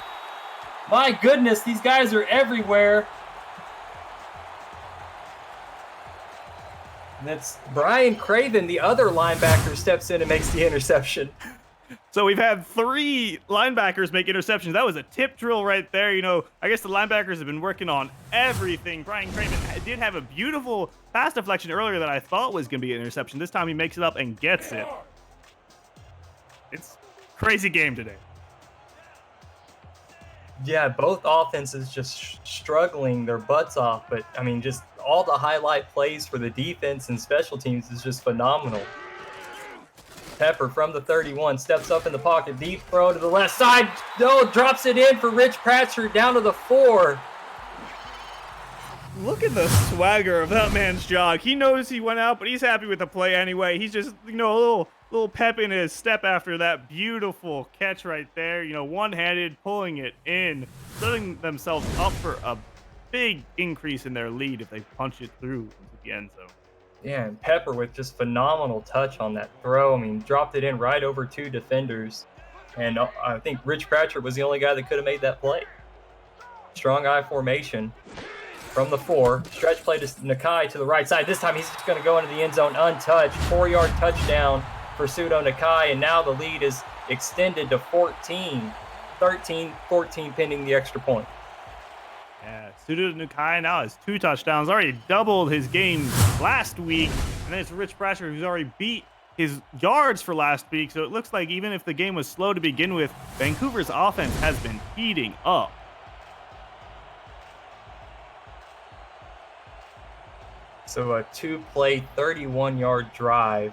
My goodness, these guys are everywhere. And that's Brian Craven, the other linebacker, steps in and makes the interception. So we've had 3 linebackers make interceptions. That was a tip drill right there. I guess the linebackers have been working on everything. Brian Craven did have a beautiful pass deflection earlier that I thought was going to be an interception. This time he makes it up and gets it. It's a crazy game today. Yeah, both offenses just struggling their butts off, but I mean, just all the highlight plays for the defense and special teams is just phenomenal. Pepper from the 31 steps up in the pocket, deep throw to the left side. No, drops it in for Rich Pratchett down to the 4. Look at the swagger of that man's jog. He knows he went out, but he's happy with the play anyway. He's just, a little pep in his step after that beautiful catch right there. One-handed, pulling it in, setting themselves up for a big increase in their lead if they punch it through into the end zone. Yeah, and Pepper with just phenomenal touch on that throw. I mean, dropped it in right over 2 defenders. And I think Rich Pratchett was the only guy that could have made that play. Strong eye formation from the 4. Stretch play to Nakai to the right side. This time he's just going to go into the end zone untouched. 4-yard touchdown for Pseudo Nakai. And now the lead is extended to 14. 13-14 pending the extra point. Yeah, Pseudo Nakai now has 2 touchdowns, already doubled his game last week. And then it's Rich Pratchett who's already beat his yards for last week. So it looks like even if the game was slow to begin with, Vancouver's offense has been heating up. So a 2-play, 31-yard drive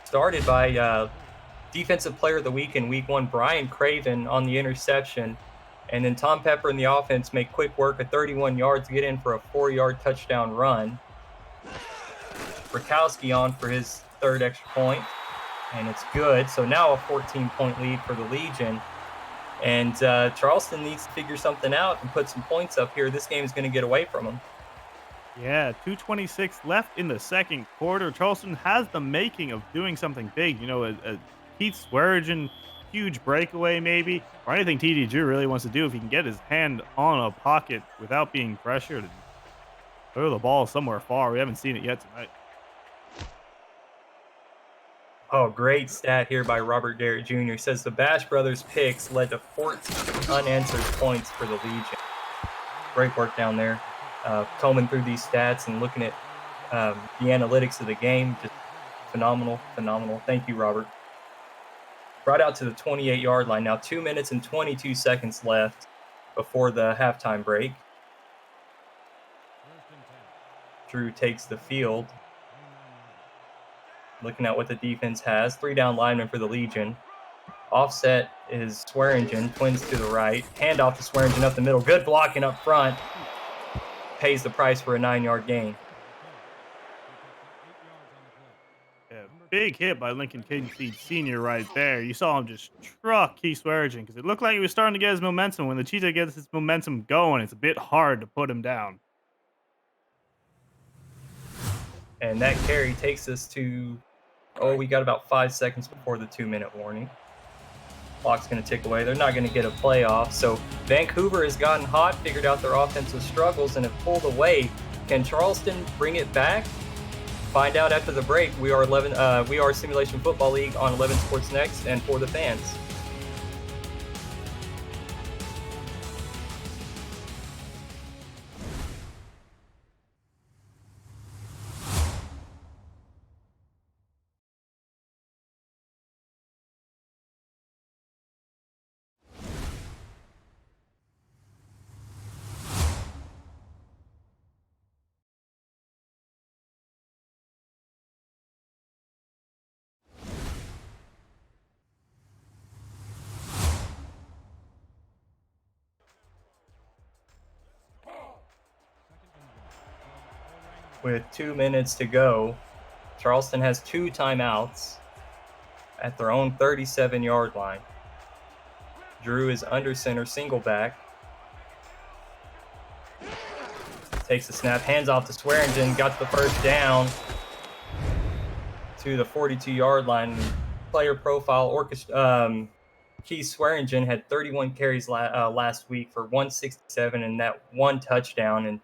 started by Defensive Player of the Week in Week 1, Brian Craven on the interception. And then Tom Pepper and the offense make quick work at 31 yards to get in for a 4-yard touchdown run. Rakowski on for his 3rd extra point, and it's good. So now a 14-point lead for the Legion. And Charleston needs to figure something out and put some points up here. This game is going to get away from them. Yeah, 2:26 left in the second quarter. Charleston has the making of doing something big. A Keith Swearigan huge breakaway maybe, or anything TD Drew really wants to do if he can get his hand on a pocket without being pressured and throw the ball somewhere far. We haven't seen it yet tonight. Oh, great stat here by Robert Garrett Jr. Says the Bash Brothers picks led to 14 unanswered points for the Legion. Great work down there. Combing through these stats and looking at the analytics of the game. Just phenomenal. Thank you, Robert. Brought out to the 28-yard line. Now 2 minutes and 22 seconds left before the halftime break. Drew takes the field. Looking at what the defense has. 3 down linemen for the Legion. Offset is Swearingen. Twins to the right. Handoff to Swearingen up the middle. Good blocking up front. Pays the price for a 9-yard gain. Yeah, big hit by Lincoln Kincaid Sr. right there. You saw him just truck Keith Swearingen because it looked like he was starting to get his momentum. When the Cheetah gets his momentum going, it's a bit hard to put him down. And that carry takes us to, we got about 5 seconds before the 2-minute warning. Clock's going to tick away. They're not going to get a playoff. So Vancouver has gotten hot, figured out their offensive struggles, and have pulled away. Can Charleston bring it back? Find out after the break. We are Simulation Football League on 11 Sports Next and for the fans. With 2 minutes to go, Charleston has 2 timeouts at their own 37-yard line. Drew is under center, single back. Takes the snap, hands off to Swearingen, got to the first down to the 42-yard line. Player profile, Keith Swearingen had 31 carries last week for 167 and that 1 touchdown. And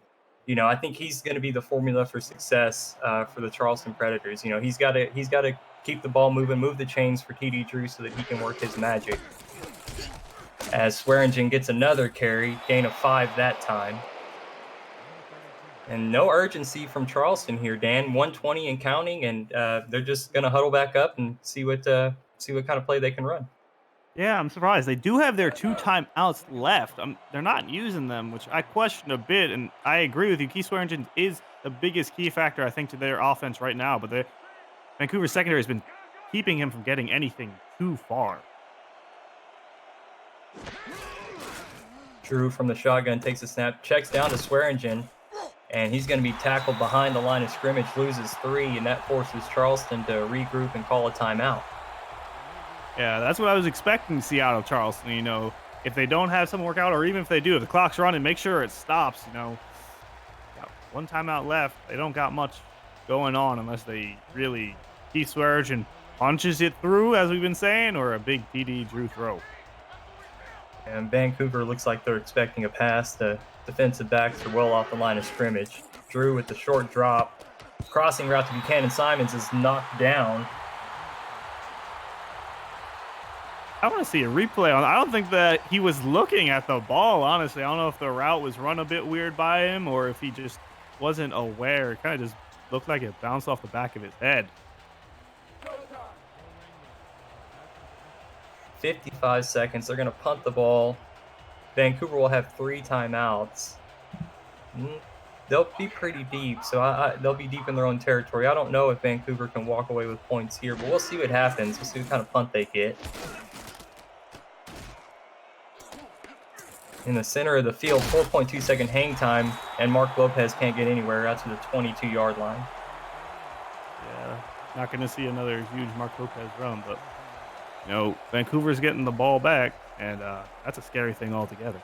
I think he's going to be the formula for success for the Charleston Predators. He's got to keep the ball moving, move the chains for TD Drew so that he can work his magic. As Swearingen gets another carry, gain of 5 that time. And no urgency from Charleston here, Dan. 120 and counting, and they're just going to huddle back up and see what kind of play they can run. Yeah, I'm surprised. They do have their 2 timeouts left. They're not using them, which I question a bit, and I agree with you. Keith Swearingen is the biggest key factor, I think, to their offense right now, but the Vancouver secondary has been keeping him from getting anything too far. Drew from the shotgun takes a snap, checks down to Swearingen, and he's going to be tackled behind the line of scrimmage, loses 3, and that forces Charleston to regroup and call a timeout. Yeah, that's what I was expecting to see out of Charleston. You know, if they don't have someone work out, or even if they do, if the clock's running, make sure it stops. You know, got 1 timeout left. They don't got much going on unless they really Keith Swearingen punches it through, as we've been saying, or a big TD Drew throw. And Vancouver looks like they're expecting a pass. The defensive backs are well off the line of scrimmage. Drew with the short drop. Crossing route to Buchanan Simons is knocked down. I want to see a replay on. I don't think that he was looking at the ball, honestly. I don't know if the route was run a bit weird by him or if he just wasn't aware. It kind of just looked like it bounced off the back of his head. 55 seconds. They're going to punt the ball. Vancouver will have 3 timeouts. They'll be pretty deep, so they'll be deep in their own territory. I don't know if Vancouver can walk away with points here, but we'll see what happens. We'll see what kind of punt they get. In the center of the field, 4.2-second hang time, and Mark Lopez can't get anywhere out to the 22-yard line. Yeah, not going to see another huge Mark Lopez run, but, you know, Vancouver's getting the ball back, and that's a scary thing altogether.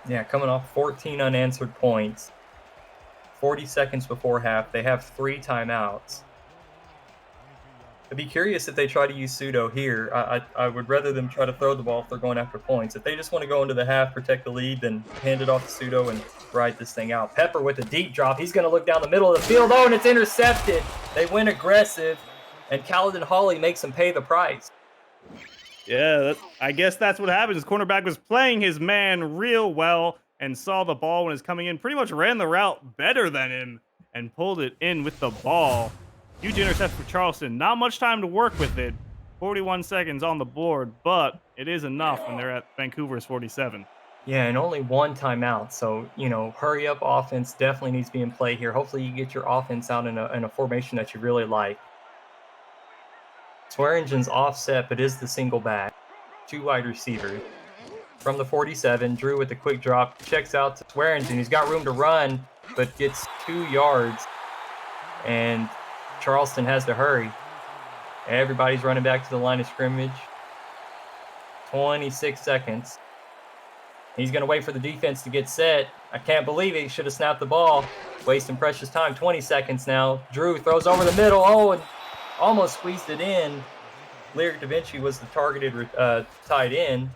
Yeah, coming off 14 unanswered points, 40 seconds before half. They have 3 timeouts. I'd be curious if they try to use pseudo here. I would rather them try to throw the ball if they're going after points. If they just want to go into the half, protect the lead, then hand it off to pseudo and ride this thing out. Pepper with a deep drop. He's going to look down the middle of the field. Oh, and it's intercepted. They went aggressive, and Caledon Hawley makes them pay the price. Yeah, I guess that's what happened. His cornerback was playing his man real well and saw the ball when it was coming in, pretty much ran the route better than him and pulled it in with the ball. Huge intercept for Charleston. Not much time to work with it. 41 seconds on the board, but it is enough when they're at Vancouver's 47. Yeah, and only 1 timeout. So, you know, hurry up offense definitely needs to be in play here. Hopefully you get your offense out in a formation that you really like. Swearingen's offset, but is the single back. 2 wide receivers. From the 47, Drew with the quick drop, checks out to Swearingen. He's got room to run, but gets 2 yards. And Charleston has to hurry. Everybody's running back to the line of scrimmage. 26 seconds. He's going to wait for the defense to get set. I can't believe it. He should have snapped the ball. Wasting precious time. 20 seconds now. Drew throws over the middle. Oh, and almost squeezed it in. Lyric Da Vinci was the targeted tight end.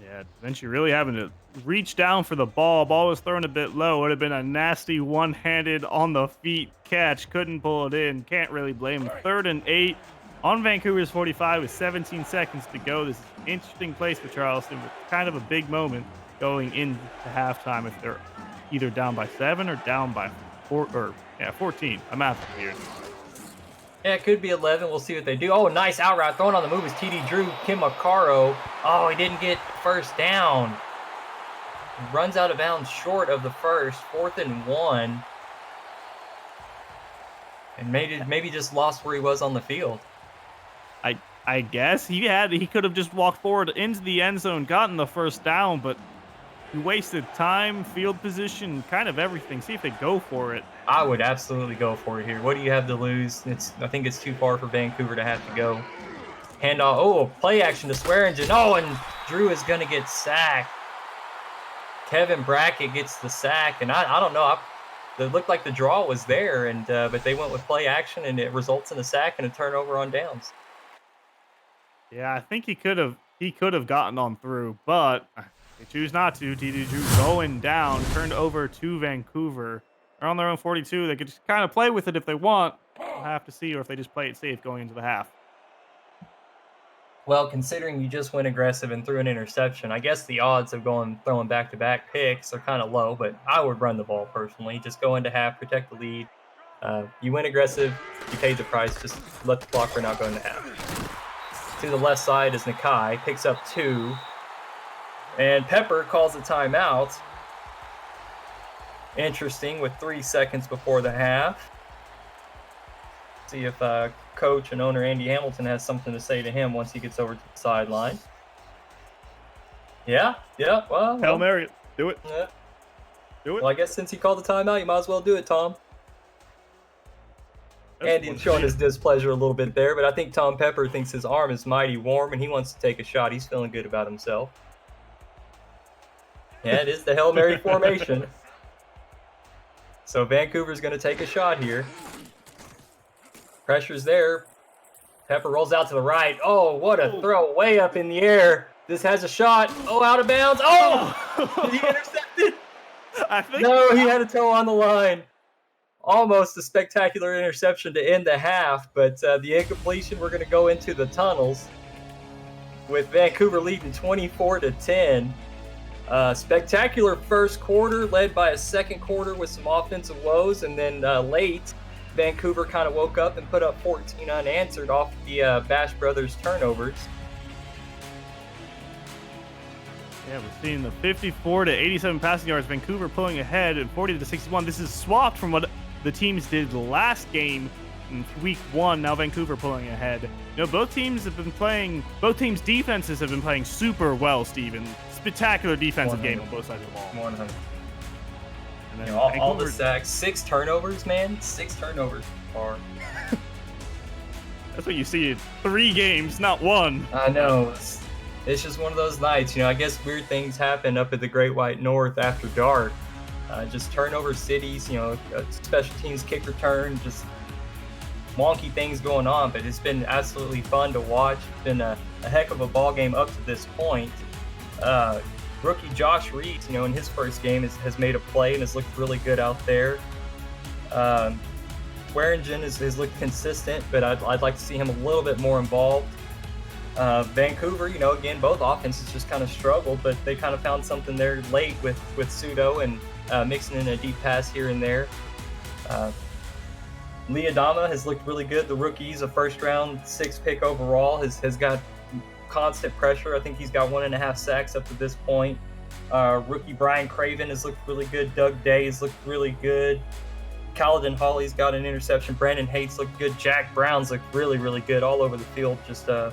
Yeah, Da Vinci really having to reach down for the ball. Ball was thrown a bit low. Would have been a nasty one-handed on the feet catch. Couldn't pull it in. Can't really blame him. 3rd and 8 on Vancouver's 45 with 17 seconds to go. This is an interesting place for Charleston, but kind of a big moment going into halftime if they're either down by 7 or down by 14. I'm out here. Yeah, it could be 11. We'll see what they do. Oh, nice out route. Throwing on the move is TD Drew. Kim Macaro. Oh, he didn't get first down. He runs out of bounds short of the first. 4th and 1. And maybe just lost where he was on the field. I guess he could have just walked forward into the end zone, gotten the first down, but he wasted time, field position, kind of everything. See if they go for it. I would absolutely go for it here. What do you have to lose? I think it's too far for Vancouver to have to go. Handoff. Oh, play action to Swearingen. Oh, and Drew is going to get sacked. Kevin Brackett gets the sack, and I don't know. It looked like the draw was there, and but they went with play action, and it results in a sack and a turnover on downs. Yeah, I think he could have gotten on through, but they choose not to. TD Drew going down, turned over to Vancouver. They're on their own 42. They could just kind of play with it if they want. We'll have to see, or if they just play it safe going into the half. Well, considering you just went aggressive and threw an interception, I guess the odds of throwing back-to-back picks are kind of low, but I would run the ball personally. Just go into half, protect the lead. You went aggressive, you paid the price, just let the clock run out, go into half. To the left side is Nakai, picks up 2, and Pepper calls a timeout. Interesting, with 3 seconds before the half. See if coach and owner Andy Hamilton has something to say to him once he gets over to the sideline. Yeah, well. Hail Mary, do it. Yeah. Do it. Well, I guess since he called the timeout, you might as well do it, Tom. Andy's showing his displeasure a little bit there, but I think Tom Pepper thinks his arm is mighty warm and he wants to take a shot. He's feeling good about himself. Yeah, it is the Hail Mary formation. So Vancouver's going to take a shot here. Pressure's there. Pepper rolls out to the right. Oh, what a throw way up in the air. This has a shot. Oh, out of bounds. Oh! Did he intercept it? I think No, he had a toe on the line. Almost a spectacular interception to end the half, but the incompletion, we're going to go into the tunnels with Vancouver leading 24-10. Spectacular first quarter led by a second quarter with some offensive woes, and then late, Vancouver kind of woke up and put up 14 unanswered off the Bash Brothers turnovers. Yeah, we're seeing the 54 to 87 passing yards. Vancouver pulling ahead and 40 to 61. This is swapped from what the teams did last game in week 1. Now Vancouver pulling ahead. You know, both teams' defenses have been playing super well, Steven. Spectacular defensive 100. game on both sides of the ball. 100. And then You know, all the sacks, 6 turnovers, man. 6 turnovers far. That's what you see in 3 games, not 1. I know. It's just one of those nights. You know, I guess weird things happen up at the Great White North after dark. Just turnover cities, you know, special teams kick return, just wonky things going on. But it's been absolutely fun to watch. It's been a heck of a ball game up to this point. Rookie Josh Reed, you know, in his first game has made a play and has looked really good out there. Swearingen has looked consistent, but I'd like to see him a little bit more involved. Vancouver, you know, again, both offenses just kind of struggled, but they kind of found something there late with Pseudo and mixing in a deep pass here and there. Liadama has looked really good. The rookie's a first-round 6 pick overall, has got constant pressure. I think he's got 1.5 sacks up to this point. Rookie Brian Craven has looked really good. Doug Day has looked really good. Kaladin Hawley's got an interception. Brandon Hates looked good. Jack Brown's looked really, really good all over the field. Just a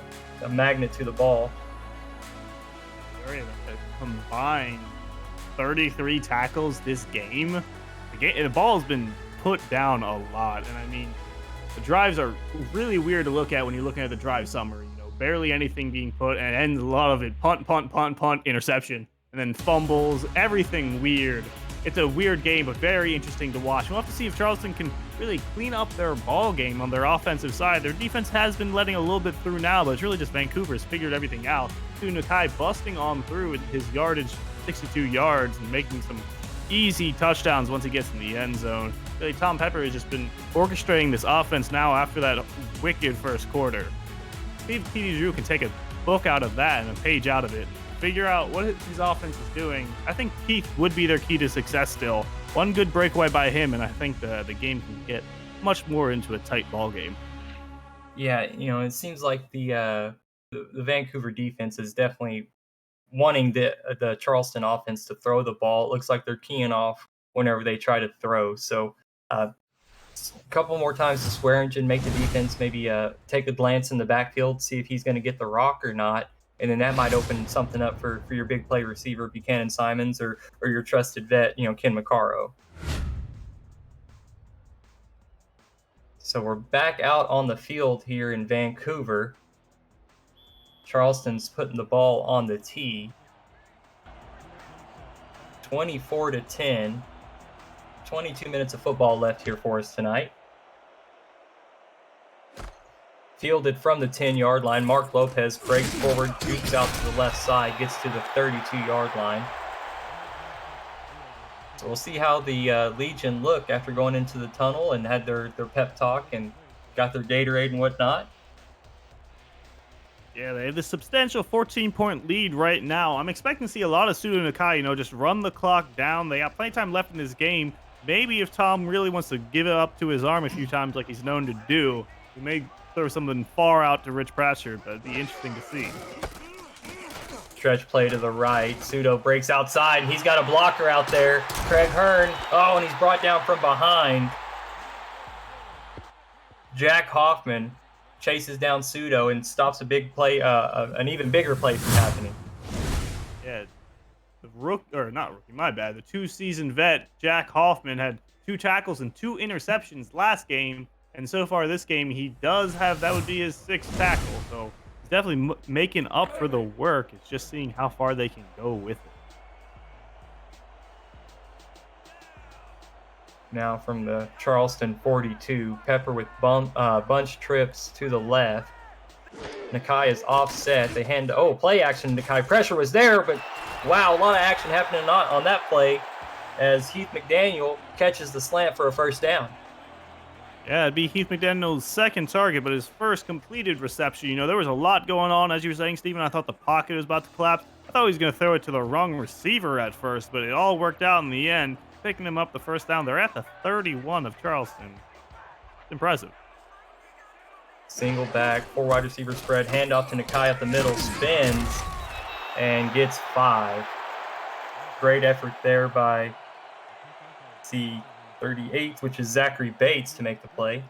magnet to the ball. Combined 33 tackles this game. The ball's been put down a lot, and I mean, the drives are really weird to look at when you're looking at the drive summary. You know, barely anything being put, and a lot of it punt, interception, and then fumbles. Everything weird. It's a weird game, but very interesting to watch. We'll have to see if Charleston can really clean up their ball game on their offensive side. Their defense has been letting a little bit through now, but it's really just Vancouver's figured everything out. Nakai busting on through with his yardage, 62 yards, and making some easy touchdowns once he gets in the end zone. Really, Tom Pepper has just been orchestrating this offense now after that wicked first quarter. Steve T.D. Drew can take a book out of that and a page out of it. Figure out what his offense is doing. I think Keith would be their key to success still. One good breakaway by him, and I think the game can get much more into a tight ball game. Yeah, you know, it seems like the Vancouver defense is definitely wanting the Charleston offense to throw the ball. It looks like they're keying off whenever they try to throw. So a couple more times to Swearingen, make the defense maybe take a glance in the backfield, see if he's going to get the rock or not. And then that might open something up for your big play receiver, Buchanan Simons, or your trusted vet, you know, Ken McCarro. So we're back out on the field here in Vancouver. Charleston's putting the ball on the tee. 24-10. 22 minutes of football left here for us tonight. Fielded from the 10-yard line. Mark Lopez breaks forward, jukes out to the left side, gets to the 32-yard line. So we'll see how the Legion look after going into the tunnel and had their pep talk and got their Gatorade and whatnot. Yeah, they have this substantial 14-point lead right now. I'm expecting to see a lot of Sudo Nakai, just run the clock down. They got plenty of time left in this game. Maybe if Tom really wants to give it up to his arm a few times like he's known to do, he may throw something far out to Rich Pratchett, but it'd be interesting to see. Stretch play to the right. Pseudo breaks outside, and he's got a blocker out there. Craig Hearn. Oh, and he's brought down from behind. Jack Hoffman chases down Pseudo and stops a big play, an even bigger play from happening. Yeah, the 2-season vet, Jack Hoffman, had 2 tackles and 2 interceptions last game. And so far this game, he does have, that would be his 6th tackle. So he's definitely making up for the work. It's just seeing how far they can go with it. Now from the Charleston 42, Pepper with bunch trips to the left. Nakai is offset. They hand, play action. Nakai pressure was there, but wow, a lot of action happening on that play as Heath McDaniel catches the slant for a first down. Yeah, it'd be Heath McDaniel's 2nd target, but his first completed reception. There was a lot going on, as you were saying, Steven. I thought the pocket was about to collapse. I thought he was going to throw it to the wrong receiver at first, but it all worked out in the end, picking him up the first down. They're at the 31 of Charleston. It's impressive. Single back, 4 wide receiver spread, handoff to Nakai up the middle, spins, and gets 5. Great effort there by C38, which is Zachary Bates, to make the play.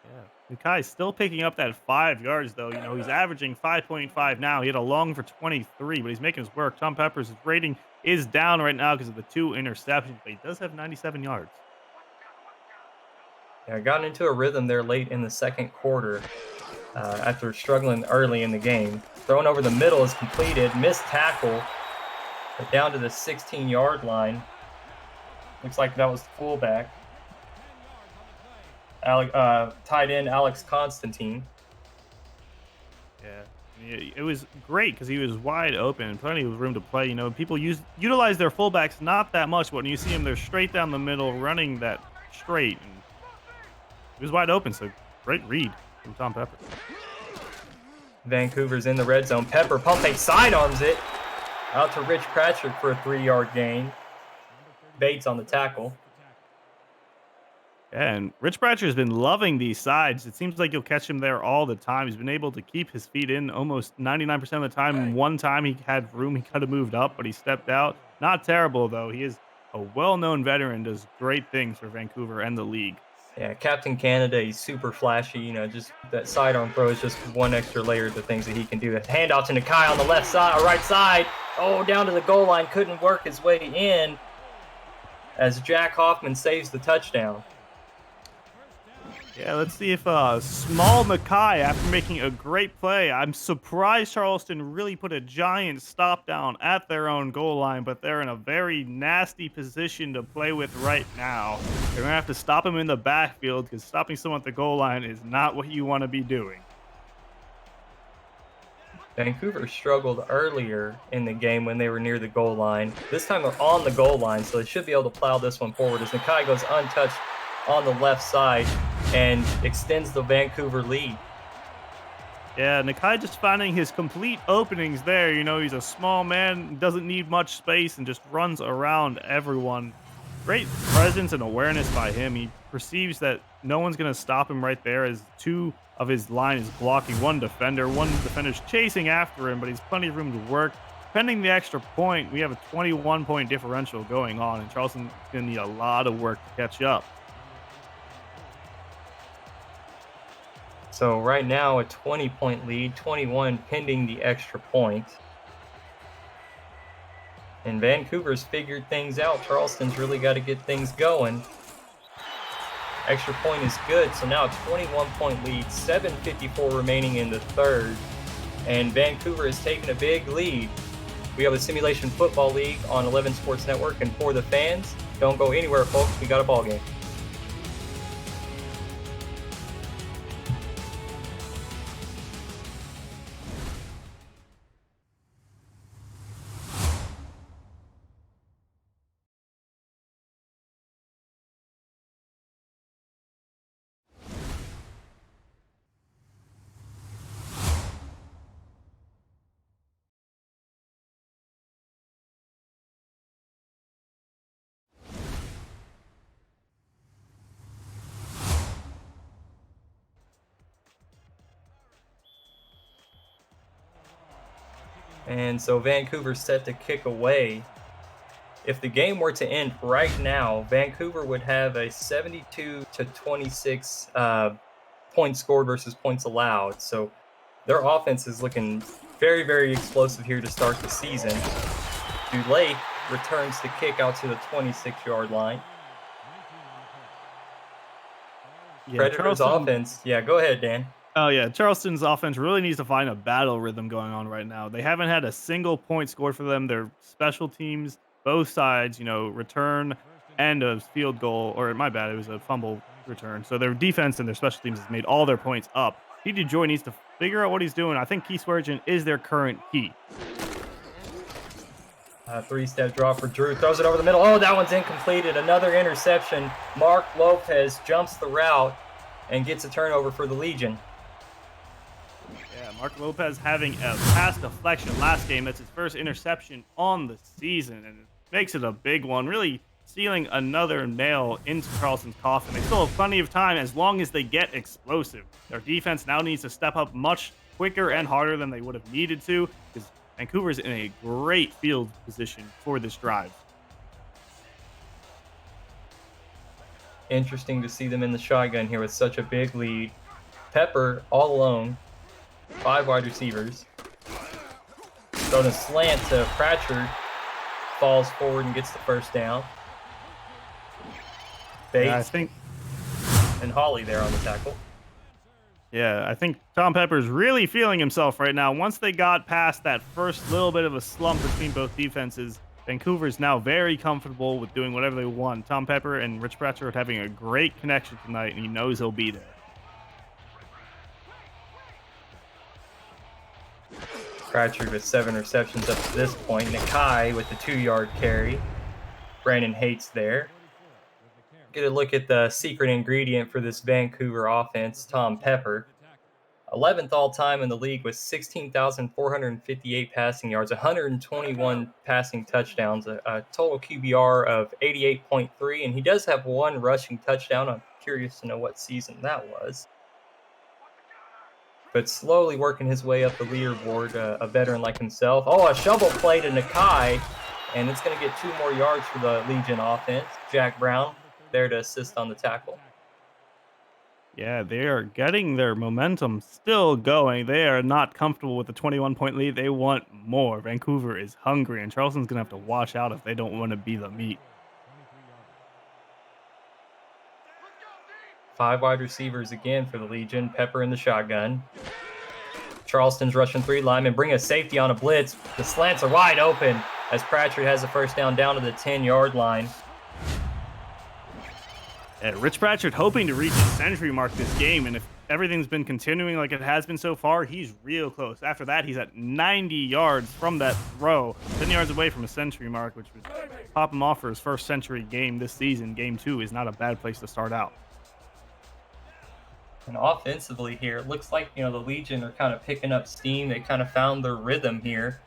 Yeah, Nakai's still picking up that 5 yards, though. He's averaging 5.5 now. He had a long for 23, but he's making his work. Tom Pepper's rating is down right now because of the 2 interceptions, but he does have 97 yards. Yeah, got into a rhythm there late in the second quarter after struggling early in the game. Thrown over the middle is completed. Missed tackle, but down to the 16-yard line. Looks like that was the fullback. Tight end Alex Constantine. Yeah, it was great because he was wide open and plenty of room to play. People utilize their fullbacks not that much, but when you see them, they're straight down the middle, running that straight. And it was wide open, so great read from Tom Pepper. Vancouver's in the red zone. Pepper pump fake sidearms it out to Rich Pratchett for a 3-yard gain. Bates on the tackle. Yeah, and Rich Pratchett has been loving these sides. It seems like you'll catch him there all the time. He's been able to keep his feet in almost 99% of the time. One time he had room, he could have moved up, but he stepped out. Not terrible, though. He is a well-known veteran, does great things for Vancouver and the league. Yeah, Captain Canada, he's super flashy. Just that sidearm throw is just one extra layer of the things that he can do. The handoff to Nakai on the left side, or right side. Oh, down to the goal line, couldn't work his way in as Jack Hoffman saves the touchdown. Yeah, let's see if small Nakai, after making a great play, I'm surprised Charleston really put a giant stop down at their own goal line, but they're in a very nasty position to play with right now. They're going to have to stop him in the backfield because stopping someone at the goal line is not what you want to be doing. Vancouver struggled earlier in the game when they were near the goal line. This time they're on the goal line, so they should be able to plow this one forward as Nakai goes untouched on the left side and extends the Vancouver lead. Yeah, Nakai just finding his complete openings there. He's a small man, doesn't need much space, and just runs around everyone. Great presence and awareness by him. He perceives that no one's going to stop him right there as 2 of his line is blocking one defender's chasing after him, but he's plenty of room to work. Pending the extra point, we have a 21-point differential going on, and Charleston's going to need a lot of work to catch up. So right now a 20-point lead, 21 pending the extra point. And Vancouver's figured things out. Charleston's really got to get things going. Extra point is good, so now a 21-point lead, 7:54 remaining in the third. And Vancouver is taking a big lead. We have a Simulation Football League on 11 Sports Network, and for the fans, don't go anywhere, folks. We got a ball game. And so Vancouver's set to kick away. If the game were to end right now, Vancouver would have a 72 to 26 points scored versus points allowed. So their offense is looking very, very explosive here to start the season. Dulake returns the kick out to the 26-yard line. Yeah, Predators Charleston. offense. Yeah, go ahead, Dan. Oh yeah, Charleston's offense really needs to find a battle rhythm going on right now. They haven't had a single point scored for them. Their special teams, both sides, return and a field goal, or my bad, it was a fumble return. So their defense and their special teams has made all their points up. TJ Joy needs to figure out what he's doing. I think Key Sweargin is their current key. Three-step drop for Drew. Throws it over the middle. Oh, that one's incompleted. Another interception. Mark Lopez jumps the route and gets a turnover for the Legion. Yeah, Mark Lopez having a pass deflection last game. That's his first interception on the season, and it makes it a big one. Really stealing another nail into Charleston's coffin. They still have plenty of time as long as they get explosive. Their defense now needs to step up much quicker and harder than they would have needed to, because Vancouver's in a great field position for this drive. Interesting to see them in the shotgun here with such a big lead. Pepper all alone. 5 wide receivers. Throwing a slant to Pratchard. Falls forward and gets the first down. Bates Yeah, I think and Hawley there on the tackle. Yeah, I think Tom Pepper's really feeling himself right now. Once they got past that first little bit of a slump between both defenses, Vancouver's now very comfortable with doing whatever they want. Tom Pepper and Rich Pratchard are having a great connection tonight, and he knows he'll be there. Pratchard with 7 receptions up to this point. Nakai with the 2-yard carry. Brandon Hates there. Get a look at the secret ingredient for this Vancouver offense, Tom Pepper. 11th all-time in the league with 16,458 passing yards, 121 passing touchdowns, a total QBR of 88.3, and he does have 1 rushing touchdown. I'm curious to know what season that was. But slowly working his way up the leaderboard, a veteran like himself. Oh, a shovel play to Nakai, and it's going to get 2 more yards for the Legion offense. Jack Brown there to assist on the tackle. Yeah, they are getting their momentum still going. They are not comfortable with the 21-point lead. They want more. Vancouver is hungry, and Charleston's going to have to watch out if they don't want to be the meat. 5 wide receivers again for the Legion. Pepper in the shotgun. Charleston's rushing 3 linemen. Bring a safety on a blitz. The slants are wide open as Pratchard has the first down to the 10-yard line. Rich Pratchard hoping to reach the century mark this game, and if everything's been continuing like it has been so far, he's real close. After that, he's at 90 yards from that throw, 10 yards away from a century mark, which would pop him off for his first century game this season. Game 2 is not a bad place to start out. And offensively here, it looks like, the Legion are kind of picking up steam. They kind of found their rhythm here.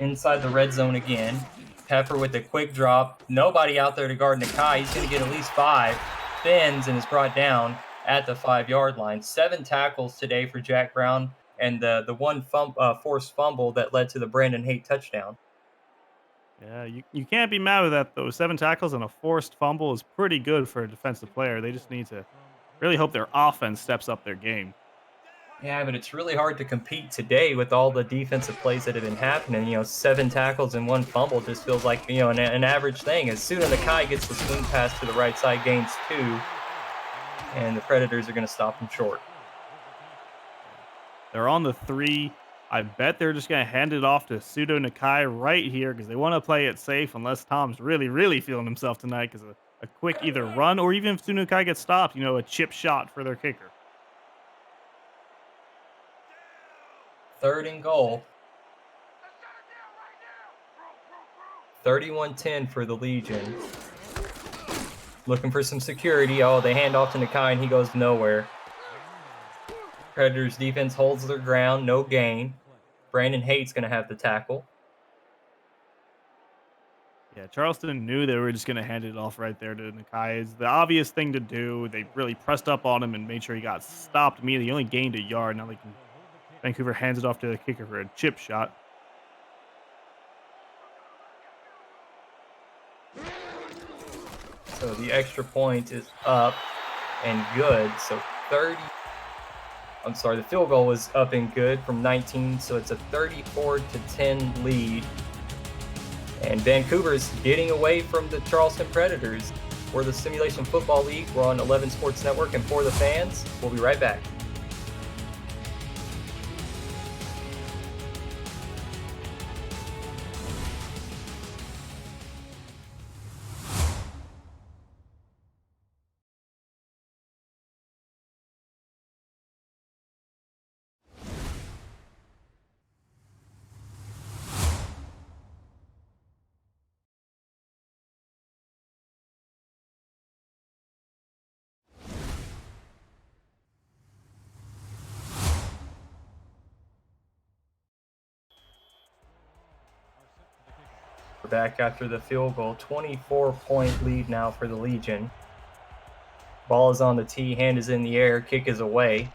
Inside the red zone again. Pepper with a quick drop. Nobody out there to guard Nakai. He's going to get at least 5. Spins and is brought down at the 5-yard line. 7 tackles today for Jack Brown, and the one forced fumble that led to the Brandon Haight touchdown. Yeah, you can't be mad with that, though. 7 tackles and a forced fumble is pretty good for a defensive player. They just need to really hope their offense steps up their game. Yeah, but it's really hard to compete today with all the defensive plays that have been happening. 7 tackles and 1 fumble just feels like, an average thing. As soon as Nakai gets the swing pass to the right side, gains 2, and the Predators are going to stop him short. They're on the 3. I bet they're just going to hand it off to Pseudo Nakai right here because they want to play it safe unless Tom's really, really feeling himself tonight, because a quick either run or even if Pseudo Nakai gets stopped, a chip shot for their kicker. 3rd and goal. 31-10 for the Legion. Looking for some security. Oh, they hand off to Nakai and he goes nowhere. Predators defense holds their ground, no gain. Brandon Haight's going to have the tackle. Yeah, Charleston knew they were just going to hand it off right there to Nakai. It's the obvious thing to do. They really pressed up on him and made sure he got stopped immediately. He only gained a yard. Now Vancouver hands it off to the kicker for a chip shot. So the extra point is up and good. So 30. I'm sorry, the field goal was up and good from 19, so it's a 34-10 lead. And Vancouver's getting away from the Charleston Predators. We're the Simulation Football League. We're on 11 Sports Network and for the fans. We'll be right back. We're back after the field goal. 24-point lead now for the Legion. Ball is on the tee, hand is in the air, kick is away.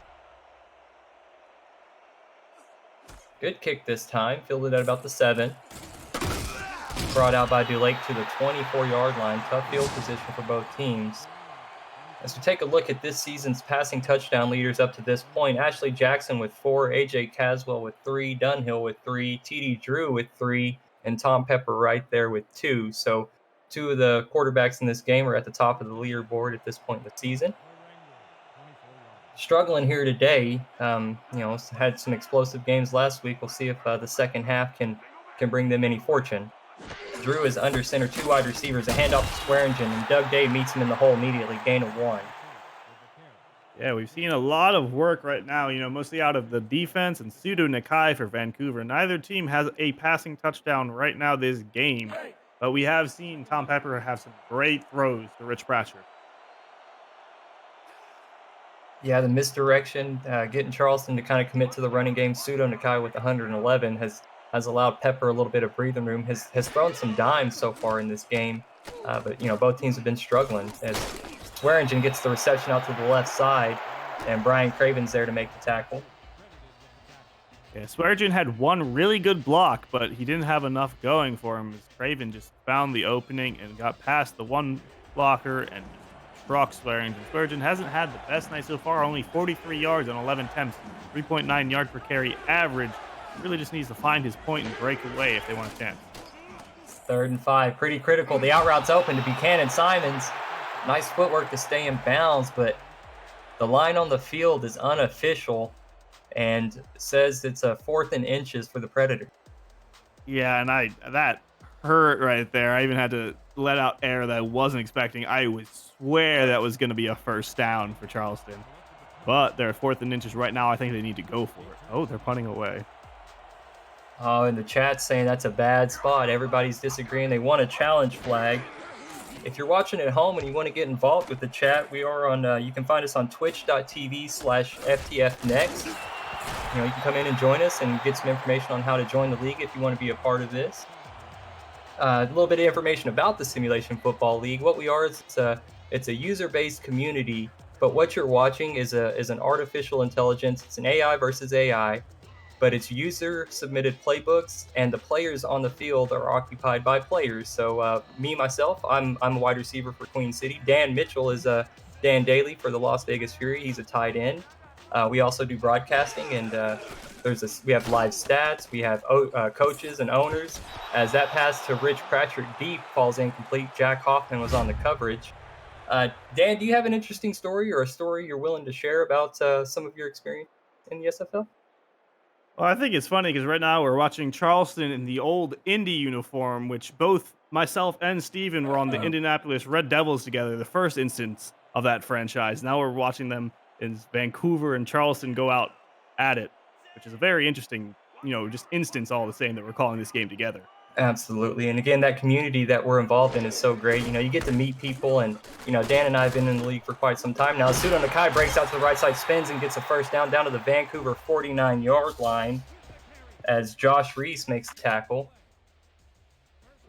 Good kick this time, fielded at about the 7. Brought out by Dulake to the 24-yard line. Tough field position for both teams. As we take a look at this season's passing touchdown leaders up to this point, Ashley Jackson with 4, AJ Caswell with 3, Dunhill with 3, TD Drew with 3, and Tom Pepper right there with 2. So 2 of the quarterbacks in this game are at the top of the leaderboard at this point in the season. Struggling here today, had some explosive games last week. We'll see if the second half can bring them any fortune. Drew is under center, 2 wide receivers, a handoff to Swearingen, and Doug Day meets him in the hole immediately, gain of 1. Yeah, we've seen a lot of work right now, mostly out of the defense and Pseudo Nakai for Vancouver. Neither team has a passing touchdown right now this game, but we have seen Tom Pepper have some great throws to Rich Pratchett. Yeah, the misdirection, getting Charleston to kind of commit to the running game. Pseudo Nakai with 111 has allowed Pepper a little bit of breathing room, has thrown some dimes so far in this game. But both teams have been struggling as Swearingen gets the reception out to the left side, and Brian Craven's there to make the tackle. Yeah, Swearingen had one really good block, but he didn't have enough going for him as Craven just found the opening and got past the one blocker and struck Swearingen. Swearingen hasn't had the best night so far, only 43 yards on 11 attempts, 3.9 yard per carry average. Really just needs to find his point and break away if they want a chance. 3rd and 5, pretty critical. The out route's open to Buchanan Simons. Nice footwork to stay in bounds, but the line on the field is unofficial and says it's a 4th and inches for the Predator. Yeah, and that hurt right there. I even had to let out air that I wasn't expecting. I would swear that was going to be a first down for Charleston. But they're 4th and inches right now. I think they need to go for it. Oh, they're punting away. Oh, in the chat saying that's a bad spot. Everybody's disagreeing. They want a challenge flag. If you're watching at home and you want to get involved with the chat, we are on. You can find us on twitch.tv/FTFnext. You can come in and join us and get some information on how to join the league if you want to be a part of this. A little bit of information about the Simulation Football League. What we are is it's a user-based community, but what you're watching is an artificial intelligence. It's an AI versus AI. But it's user-submitted playbooks, and the players on the field are occupied by players. So myself, I'm a wide receiver for Queen City. Dan Mitchell is Dan Daly for the Las Vegas Fury. He's a tight end. We also do broadcasting, and we have live stats. We have coaches and owners. As that pass to Rich Pratchett deep falls incomplete, Jack Hoffman was on the coverage. Dan, do you have an interesting story or a story you're willing to share about some of your experience in the SFL? Well, I think it's funny because right now we're watching Charleston in the old Indy uniform, which both myself and Steven were on the Indianapolis Red Devils together, the first instance of that franchise. Now we're watching them in Vancouver and Charleston go out at it, which is a very interesting, just instance all the same that we're calling this game together. Absolutely. And again, that community that we're involved in is so great. You get to meet people, and, Dan and I have been in the league for quite some time now. Pseudo Nakai breaks out to the right side, spins, and gets a first down to the Vancouver 49-yard line as Josh Reese makes the tackle.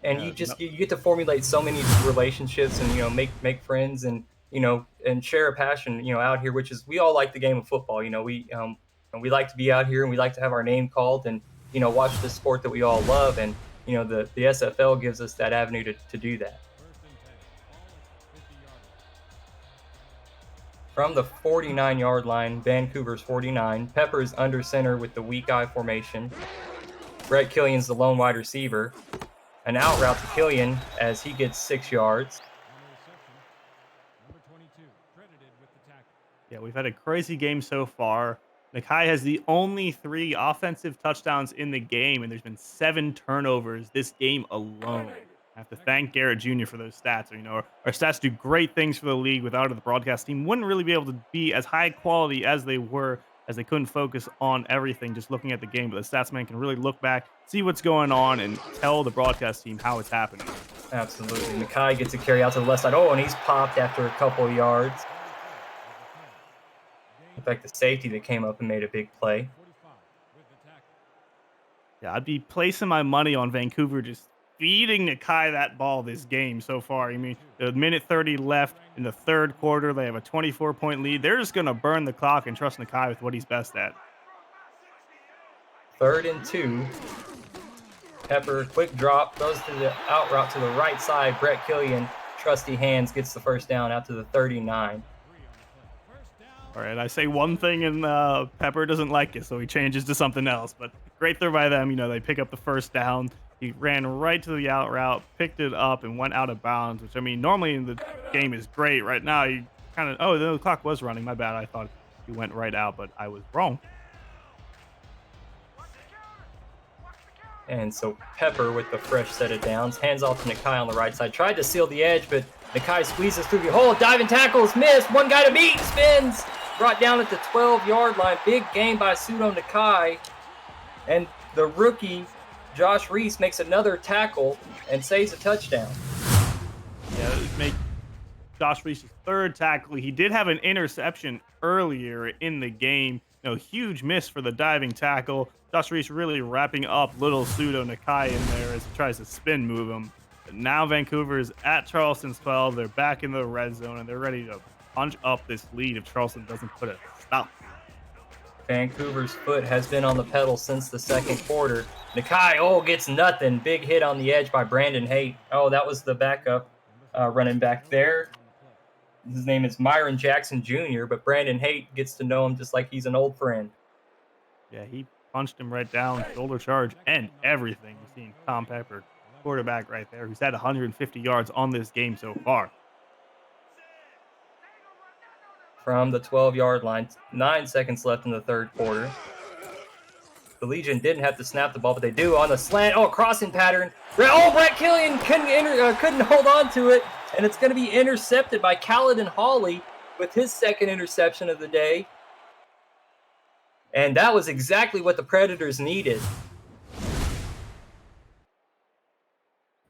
And you get to formulate so many relationships and, make friends and, and share a passion, out here, which is, we all like the game of football. We like to be out here and we like to have our name called and, watch the sport that we all love. And, the SFL gives us that avenue to do that. From the 49-yard line, Vancouver's 49, Pepper's under center with the weak eye formation. Brett Killian's the lone wide receiver. An out route to Killian as he gets 6 yards. Yeah, we've had a crazy game so far. Nakai has the only 3 offensive touchdowns in the game, and there's been 7 turnovers this game alone. I have to thank Garrett Jr. for those stats. Our stats do great things for the league. Without it, the broadcast team wouldn't really be able to be as high quality as they were, as they couldn't focus on everything just looking at the game. But the stats man can really look back, see what's going on, and tell the broadcast team how it's happening. Absolutely. Nakai gets a carry out to the left side. Oh, and he's popped after a couple yards. In fact, the safety that came up and made a big play. Yeah, I'd be placing my money on Vancouver just feeding Nakai that ball this game so far. I mean, the minute 30 left in the third quarter, they have a 24-point lead. They're just going to burn the clock and trust Nakai with what he's best at. 3rd and 2. Pepper, quick drop, goes to the out route to the right side. Brett Killian, trusty hands, gets the first down out to the 39. All right, I say one thing and Pepper doesn't like it, so he changes to something else. But great throw by them. They pick up the first down. He ran right to the out route, picked it up, and went out of bounds, which, I mean, normally in the game is great. Right now, he kind of, oh, the clock was running. My bad. I thought he went right out, but I was wrong. And so Pepper with the fresh set of downs, hands off to Nakai on the right side. Tried to seal the edge, but Nakai squeezes through the hole. Diving tackles, missed. One guy to beat, spins. Brought down at the 12-yard line. Big game by Pseudo Nakai. And the rookie, Josh Reese, makes another tackle and saves a touchdown. Yeah, make Josh Reese's 3rd tackle. He did have an interception earlier in the game. Huge miss for the diving tackle. Josh Reese really wrapping up little Pseudo Nakai in there as he tries to spin move him. But now Vancouver is at Charleston's 12. They're back in the red zone, and they're ready to punch up this lead if Charleston doesn't put a stop. Vancouver's foot has been on the pedal since the second quarter. Nakai, gets nothing. Big hit on the edge by Brandon Haight. Oh, that was the backup running back there. His name is Myron Jackson Jr., but Brandon Haight gets to know him just like he's an old friend. Yeah, he punched him right down, shoulder charge, and everything. You've seen Tom Pepper, quarterback right there, who's had 150 yards on this game so far. From the 12-yard line, 9 seconds left in the third quarter. The Legion didn't have to snap the ball, but they do on the slant. Oh, crossing pattern. Brett Killian couldn't hold on to it, and it's going to be intercepted by Caledon Hawley with his 2nd interception of the day. And that was exactly what the Predators needed.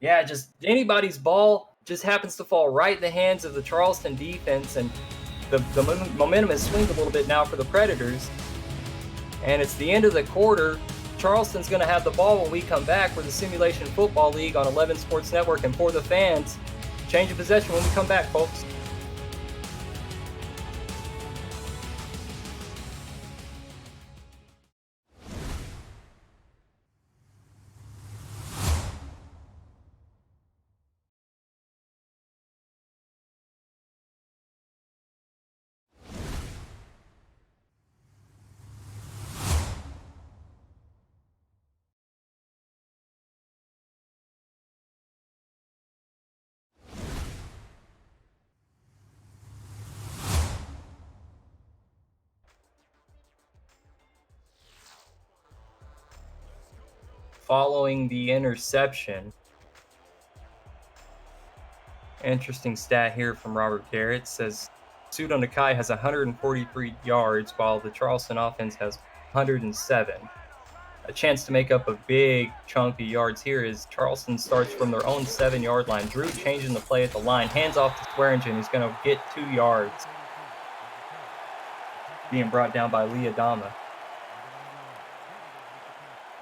Yeah, just anybody's ball just happens to fall right in the hands of the Charleston defense, and the momentum has swung a little bit now for the Predators. And it's the end of the quarter. Charleston's going to have the ball when we come back for the Simulation Football League on 11 Sports Network and for the fans. Change of possession when we come back, folks. Following the interception. Interesting stat here from Robert Garrett. Says Pseudo Nakai has 143 yards while the Charleston offense has 107. A chance to make up a big chunk of yards here is Charleston starts from their own 7-yard line. Drew changing the play at the line. Hands off to Swearingen, who's going to get 2 yards. Being brought down by Lee Adama.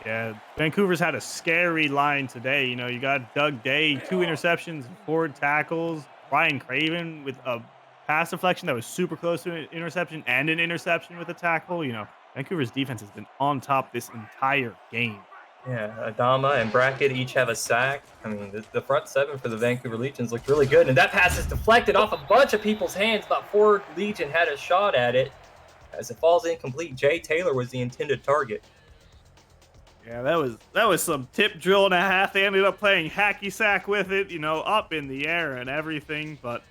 Yeah, Vancouver's had a scary line today. You got Doug Day, 2 interceptions, 4 tackles. Ryan Craven with a pass deflection that was super close to an interception and an interception with a tackle. Vancouver's defense has been on top this entire game. Yeah, Adama and Brackett each have a sack. I mean, the front seven for the Vancouver Legions looked really good, and that pass is deflected off a bunch of people's hands. About 4 Legion had a shot at it. As it falls incomplete, Jay Taylor was the intended target. Yeah, that was some tip drill and a half. They ended up playing hacky sack with it, up in the air and everything, but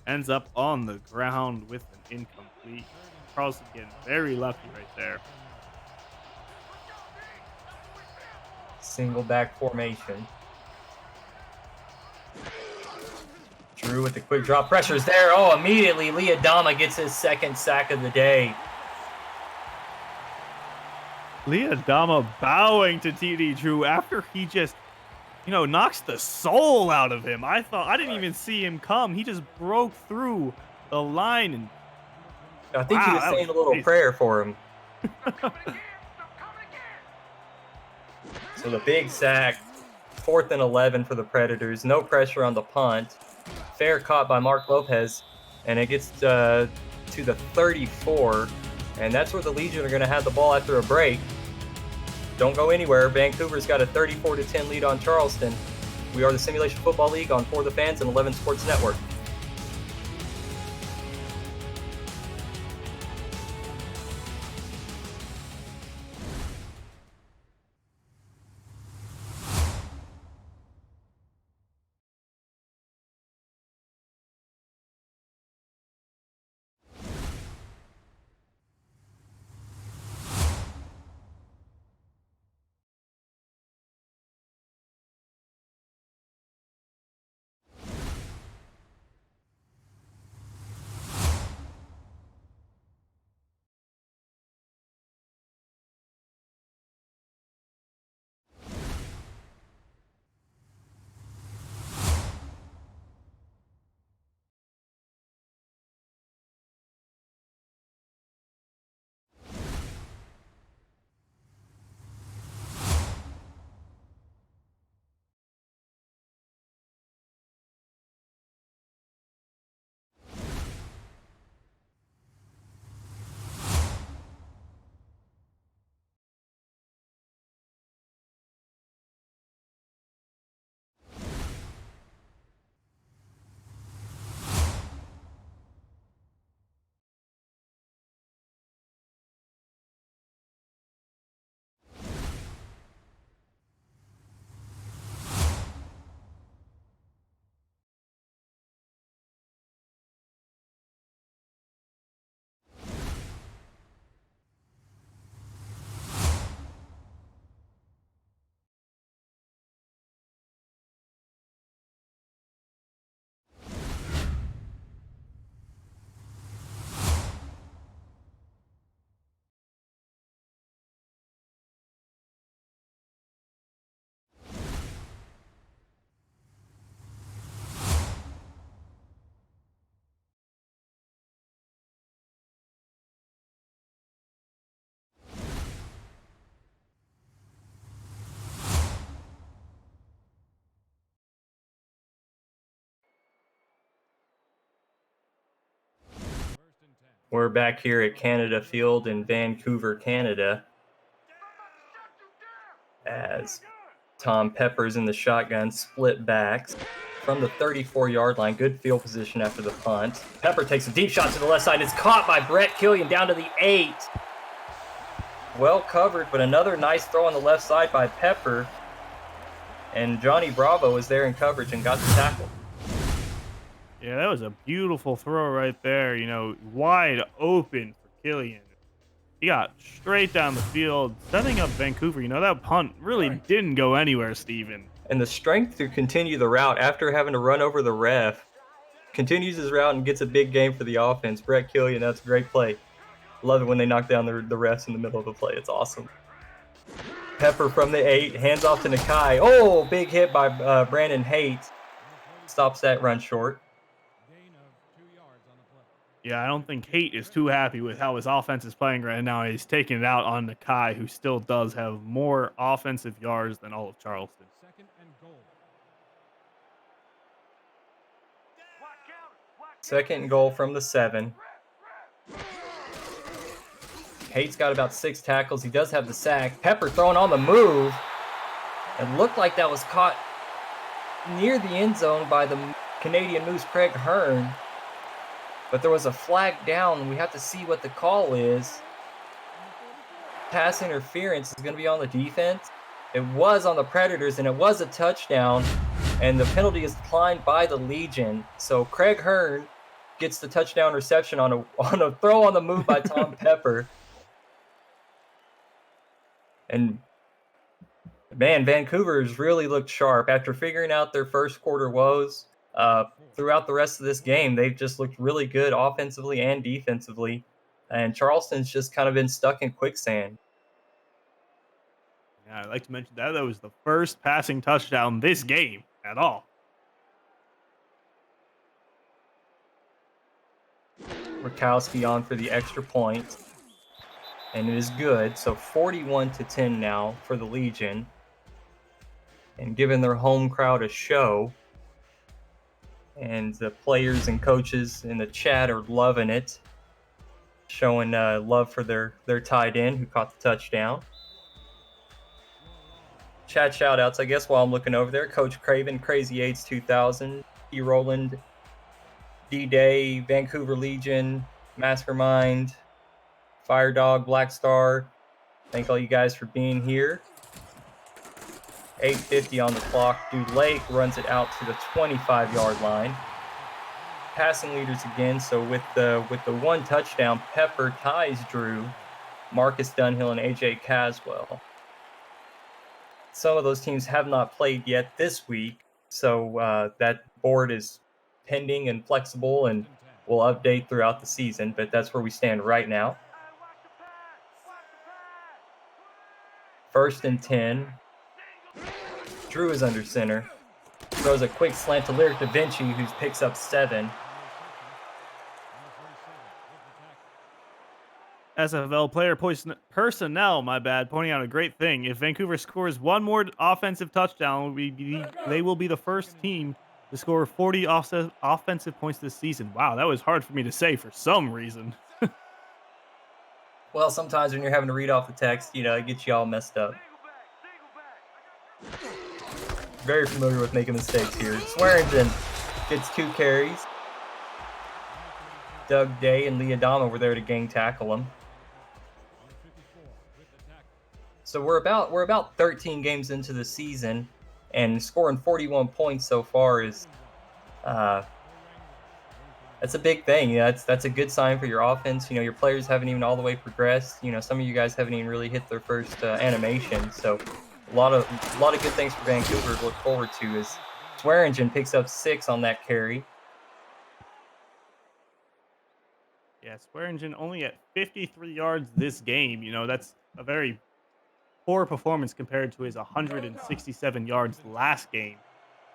ends up on the ground with an incomplete. Charleston getting very lucky right there. Single back formation. Drew with the quick drop. Pressure's there. Oh, immediately Lee Adama gets his second sack of the day. Lee Adama bowing to TD Drew after he just, knocks the soul out of him. I didn't even see him come. He just broke through the line, and I think wow, he was saying a little crazy. prayer for him. So the big sack, 4th and 11 for the Predators. No pressure on the punt. Fair caught by Mark Lopez, and it gets to the 34, and that's where the Legion are going to have the ball after a break. Don't go anywhere. Vancouver's got a 34-10 lead on Charleston. We are the Simulation Football League on For the Fans and 11 Sports Network. We're back here at Canada Field in Vancouver, Canada, as Tom Pepper's in the shotgun, split backs from the 34-yard line. Good field position after the punt. Pepper takes a deep shot to the left side. It's caught by Brett Killian down to the 8. Well covered, but another nice throw on the left side by Pepper. And Johnny Bravo was there in coverage and got the tackle. Yeah, that was a beautiful throw right there. Wide open for Killian. He got straight down the field, setting up Vancouver. That punt really didn't go anywhere, Steven. And the strength to continue the route after having to run over the ref. Continues his route and gets a big game for the offense. Brett Killian, that's a great play. Love it when they knock down the refs in the middle of the play. It's awesome. Pepper from the 8, hands off to Nakai. Oh, big hit by Brandon Haight. Stops that run short. Yeah, I don't think Haight is too happy with how his offense is playing right now. He's taking it out on Nakai, who still does have more offensive yards than all of Charleston. Second and goal from the 7. Haight's got about 6 tackles. He does have the sack. Pepper throwing on the move. It looked like that was caught near the end zone by the Canadian Moose Craig Hearn, but there was a flag down. We have to see what the call is. Pass interference is going to be on the defense. It was on the Predators, and it was a touchdown, and the penalty is declined by the Legion. So Craig Hearn gets the touchdown reception on a throw on the move by Tom Pepper. And man, Vancouver's really looked sharp after figuring out their first quarter woes. Throughout the rest of this game, they've just looked really good offensively and defensively. And Charleston's just kind of been stuck in quicksand. Yeah, I'd like to mention that was the first passing touchdown this game at all. Murkowski on for the extra point. And it is good. So 41-10 now for the Legion. And giving their home crowd a show. And the players and coaches in the chat are loving it. Showing love for their tight end who caught the touchdown. Chat shout-outs, I guess, while I'm looking over there. Coach Craven, Crazy AIDS 2000, E. Roland, D-Day, Vancouver Legion, Mastermind, Fire Dog, Black Star. Thank all you guys for being here. 8:50 on the clock. Dude Lake runs it out to the 25-yard line. Passing leaders again. So with the one touchdown, Pepper ties Drew, Marcus Dunhill, and AJ Caswell. Some of those teams have not played yet this week, so that board is pending and flexible, and will update throughout the season. But that's where we stand right now. 1st and 10. Drew is under center. Throws a quick slant to Lyric Da Vinci, who picks up 7. SFL player personnel, pointing out a great thing. If Vancouver scores one more offensive touchdown, they will be the first team to score 40 offensive points this season. Wow, that was hard for me to say for some reason. Well, sometimes when you're having to read off the text, it gets you all messed up. Very familiar with making mistakes here. Swearingen gets 2 carries. Doug Day and Lee Adama were there to gang tackle him. So we're about 13 games into the season, and scoring 41 points so far is that's a big thing. That's a good sign for your offense. Your players haven't even all the way progressed. Some of you guys haven't even really hit their first animation. So a lot of good things for Vancouver to look forward to. Is Swearingen picks up 6 on that carry. Yeah, Swearingen only at 53 yards this game. That's a very poor performance compared to his 167 yards last game.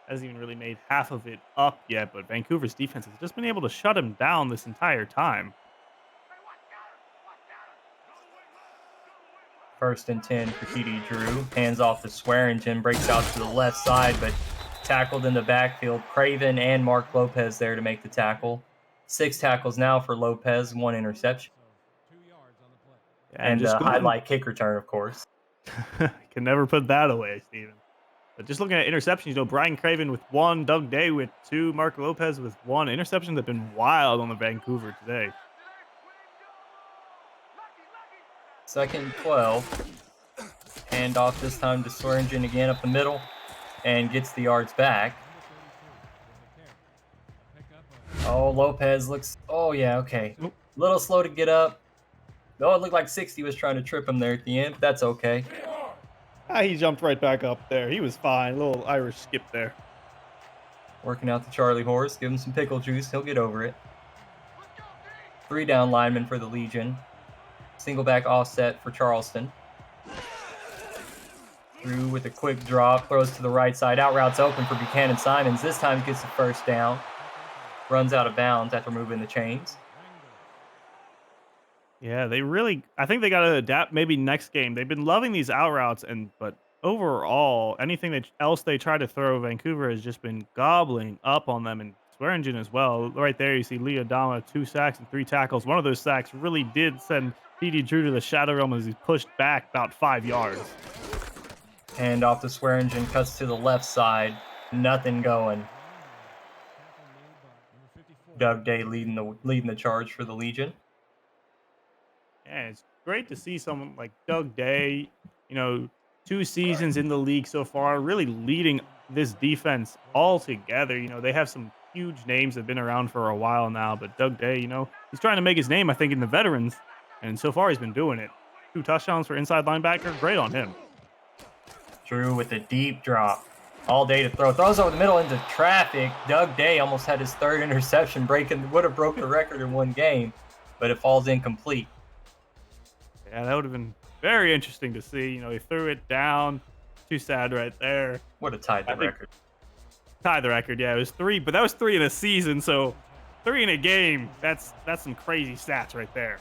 Hasn't even really made half of it up yet, but Vancouver's defense has just been able to shut him down this entire time. 1st and 10 for TD Drew. Hands off to Swearingen, breaks out to the left side, but tackled in the backfield. Craven and Mark Lopez there to make the tackle. 6 tackles now for Lopez, 1 interception. And a highlight kick return, of course. Can never put that away, Steven. But just looking at interceptions, Brian Craven with 1, Doug Day with 2, Mark Lopez with 1. Interceptions have been wild on the Vancouver today. 2nd and 12. Hand off this time to Swearingen again up the middle, and gets the yards back. Oh, Lopez looks... Oh, yeah, okay. A little slow to get up. Oh, it looked like 60 was trying to trip him there at the end. That's okay. He jumped right back up there. He was fine. A little Irish skip there. Working out the Charlie horse. Give him some pickle juice. He'll get over it. 3 down linemen for the Legion. Single back offset for Charleston. Drew with a quick drop. Throws to the right side. Out routes open for Buchanan Simons. This time gets the 1st down. Runs out of bounds after moving the chains. Yeah, I think they got to adapt maybe next game. They've been loving these out routes, but overall, anything else they try to throw, Vancouver has just been gobbling up on them, and Swearingen as well. Right there, you see Lee Adama, 2 sacks and 3 tackles. One of those sacks really did send TD Drew to the shadow realm as he pushed back about 5 yards. Hand off to Swearingen, cuts to the left side. Nothing going. Doug Day leading the charge for the Legion. Yeah, it's great to see someone like Doug Day, you know, 2 seasons in the league so far, really leading this defense all together. They have some huge names that have been around for a while now, but Doug Day, he's trying to make his name, I think, in the veterans, and so far he's been doing it. 2 touchdowns for inside linebacker, great on him. Drew with a deep drop. All Day to throw. Throws over the middle into traffic. Doug Day almost had his third interception, would have broken the record in one game, but it falls incomplete. Yeah, that would have been very interesting to see. He threw it down. Too sad right there. Would have tied the record. Tied the record, yeah. It was 3, but that was 3 in a season, so 3 in a game. That's some crazy stats right there.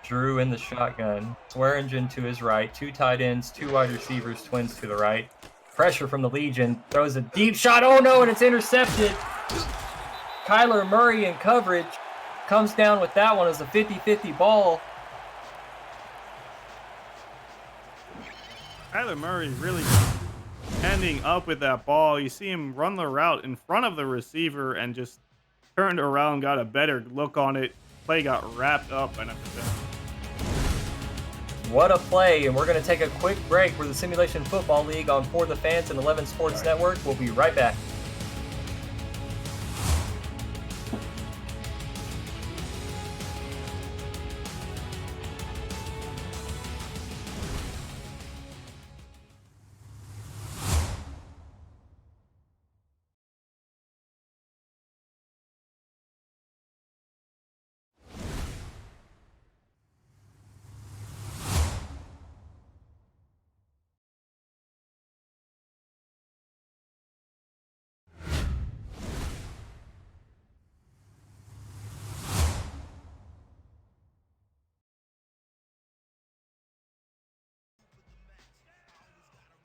Drew in the shotgun. Swearingen to his right. 2 tight ends, 2 wide receivers, twins to the right. Pressure from the Legion. Throws a deep shot. Oh no, and it's intercepted. Kyler Murray in coverage. Comes down with that one as a 50-50 ball. Kyler Murray really ending up with that ball. You see him run the route in front of the receiver and just turned around, got a better look on it. Play got wrapped up and everything. What a play, and we're going to take a quick break for the Simulation Football League on For the Fans and 11 Sports Network. We'll be right back.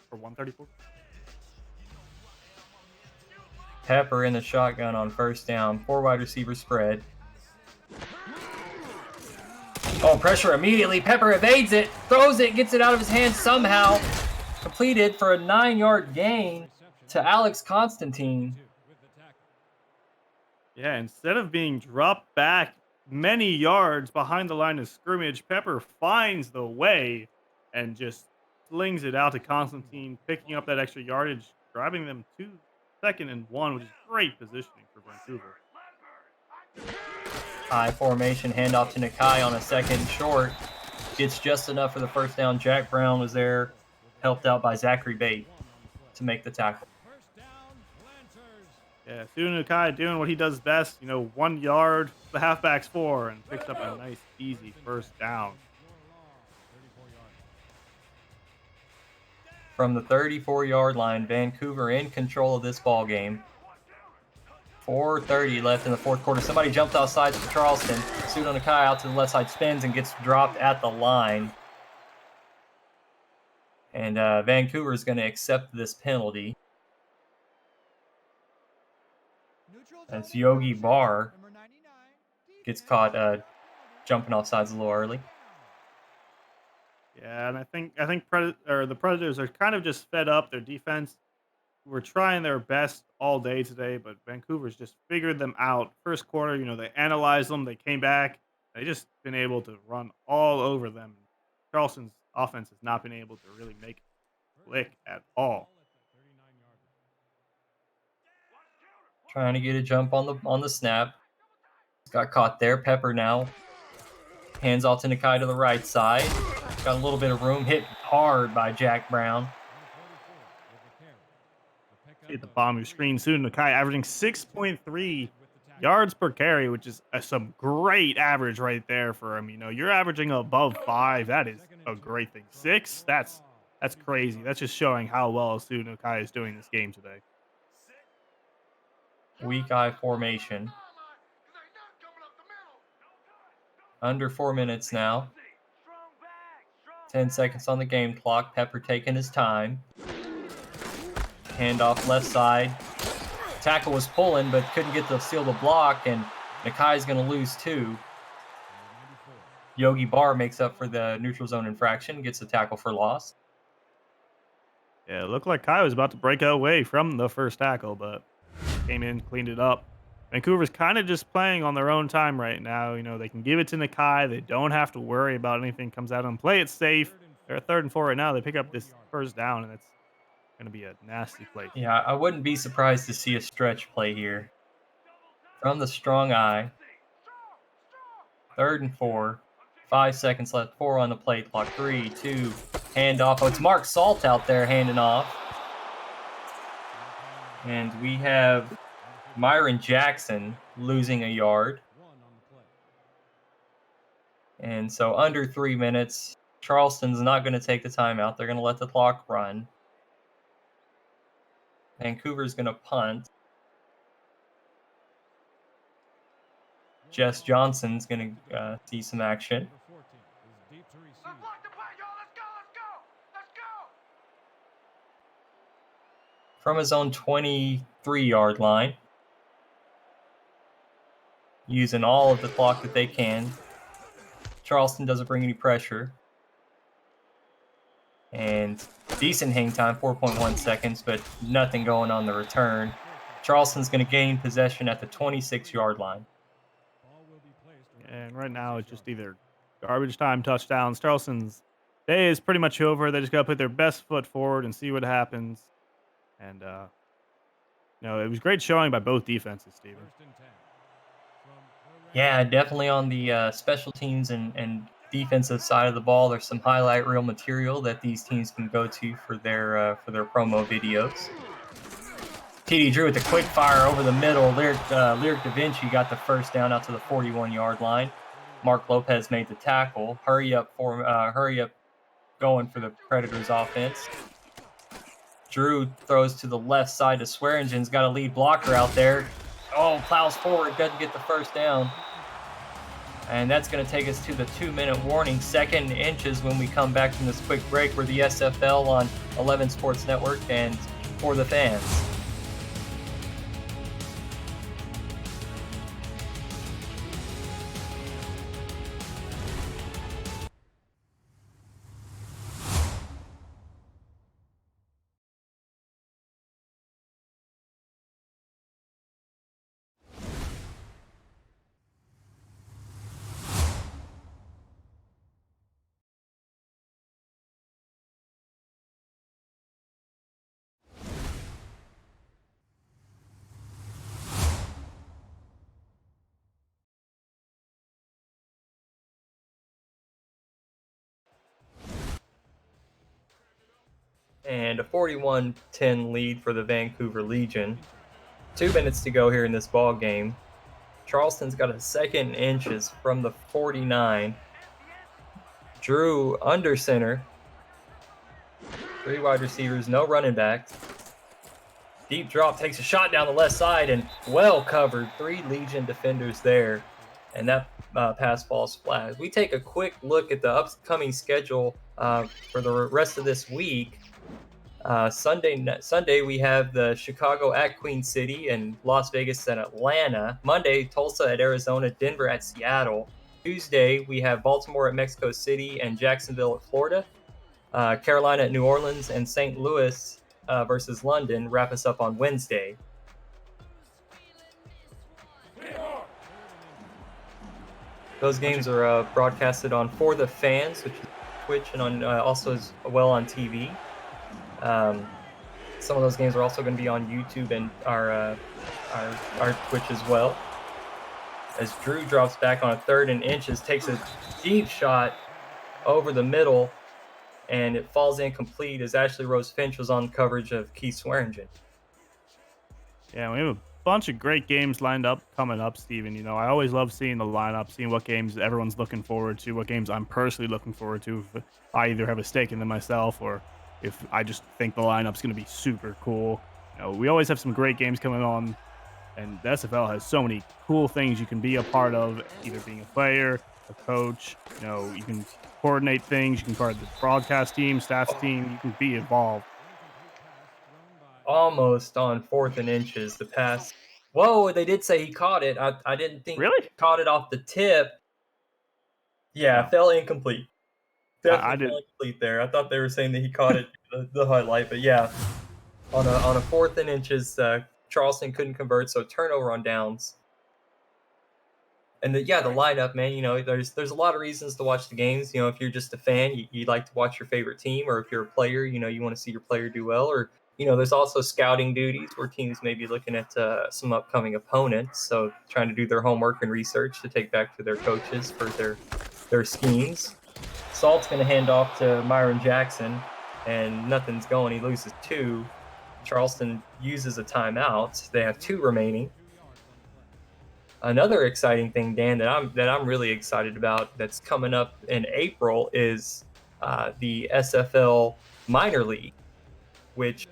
For 134. Pepper in the shotgun on first down. 4 wide receiver spread. Oh, pressure immediately. Pepper evades it, throws it, gets it out of his hands somehow. Completed for a 9-yard gain to Alex Constantine. Yeah, instead of being dropped back many yards behind the line of scrimmage, Pepper finds the way and just slings it out to Constantine, picking up that extra yardage, driving them to 2nd and 1, which is great positioning for Vancouver. High formation, handoff to Nakai on a 2nd short. Gets just enough for the first down. Jack Brown was there, helped out by Zachary Bate to make the tackle. Yeah, Sunu Nakai doing what he does best, 1 yard, the halfback's 4, and picks up a nice, easy first down. From the 34-yard line, Vancouver in control of this ball game. 4:30 left in the fourth quarter. Somebody jumped outside for Charleston. Sunu Nakai out to the left side, spins and gets dropped at the line. And Vancouver is going to accept this penalty. As Yogi Barr gets caught jumping off sides a little early. Yeah, and I think the Predators are kind of just fed up. Their defense were trying their best all day today, but Vancouver's just figured them out. First quarter, they analyzed them, they came back, they just been able to run all over them. Charleston's offense has not been able to really make it click at all. Trying to get a jump on the snap. Got caught there. Pepper now hands off to Nakai to the right side. Got a little bit of room. Hit hard by Jack Brown. At the bottom of your screen, Sunu Nakai averaging 6.3 yards per carry, which is some great average right there for him. You're averaging above 5. That is a great thing. 6, that's crazy. That's just showing how well Sunu Nakai is doing this game today. Weak eye formation. Under 4 minutes now. 10 seconds on the game clock. Pepper taking his time. Handoff left side. Tackle was pulling, but couldn't get to seal the block, and Nakai's going to lose 2. Yogi Barr makes up for the neutral zone infraction, gets a tackle for loss. Yeah, it looked like Kai was about to break away from the first tackle, but came in, cleaned it up. Vancouver's kind of just playing on their own time right now. They can give it to Nakai. They don't have to worry about anything comes out and play it safe. They're at 3rd and 4 right now. They pick up this first down, and it's going to be a nasty play. Yeah, I wouldn't be surprised to see a stretch play here. From the strong eye. 3rd and 4. 5 seconds left. 4 on the play clock. 3, 2, handoff. Oh, it's Mark Salt out there handing off. And we have Myron Jackson losing a yard. And so under 3 minutes, Charleston's not going to take the timeout. They're going to let the clock run. Vancouver's going to punt. Jess Johnson's going to see some action. From his own 23-yard line. Using all of the clock that they can. Charleston doesn't bring any pressure. And decent hang time, 4.1 seconds, but nothing going on the return. Charleston's going to gain possession at the 26-yard line. And right now, it's just either garbage time touchdowns. Charleston's day is pretty much over. They just got to put their best foot forward and see what happens. And, it was great showing by both defenses, Steven. Yeah, definitely on the special teams and defensive side of the ball. There's some highlight reel material that these teams can go to for their promo videos. TD Drew with the quick fire over the middle. Lyric Da Vinci got the first down out to the 41-yard line. Mark Lopez made the tackle. Hurry up going for the Predators offense. Drew throws to the left side to Swearingen's got a lead blocker out there. Oh, plows forward, doesn't get the first down. And that's going to take us to the 2-minute warning, 2nd inches when we come back from this quick break. We're the SFL on 11 Sports Network and For the Fans. And a 41-10 lead for the Vancouver Legion. 2 minutes to go here in this ball game. Charleston's got a 2nd inches from the 49. Drew under center. 3 wide receivers, no running backs. Deep drop, takes a shot down the left side and well covered. 3 Legion defenders there. And that pass falls flat. We take a quick look at the upcoming schedule for the rest of this week. Sunday we have the Chicago at Queen City and Las Vegas at Atlanta. Monday, Tulsa at Arizona, Denver at Seattle. Tuesday, we have Baltimore at Mexico City and Jacksonville at Florida. Carolina at New Orleans and St. Louis versus London wrap us up on Wednesday. Those games are broadcasted on For the Fans, which is Twitch, and on also as well on TV. Some of those games are also going to be on YouTube and our Twitch as well. As Drew drops back on a 3rd and inches, takes a deep shot over the middle, and it falls incomplete as Ashley Rose Finch was on coverage of Keith Swearingen. Yeah, we have a bunch of great games lined up coming up, Steven. I always love seeing the lineup, seeing what games everyone's looking forward to, what games I'm personally looking forward to. If I either have a stake in them myself or if I just think the lineup's going to be super cool. We always have some great games coming on, and the SFL has so many cool things you can be a part of, either being a player, a coach. You can coordinate things, you can be part of the broadcast team, staff team, you can be involved. Almost on 4th and inches, the pass. Whoa, they did say he caught it. I didn't think Really? he caught it off the tip. Yeah, No, fell incomplete. I Definitely fell did. incomplete there. I thought they were saying that he caught it, the highlight, but yeah, on a 4th and inches, Charleston couldn't convert, so turnover on downs. And the lineup, man. There's a lot of reasons to watch the games. If you're just a fan, you like to watch your favorite team, or if you're a player, you want to see your player do well. Or there's also scouting duties where teams may be looking at some upcoming opponents, so trying to do their homework and research to take back to their coaches for their schemes. Salt's going to hand off to Myron Jackson, and nothing's going. He loses two. Charleston uses a timeout. They have two remaining. Another exciting thing, Dan, that I'm really excited about that's coming up in April is the SFL minor league, which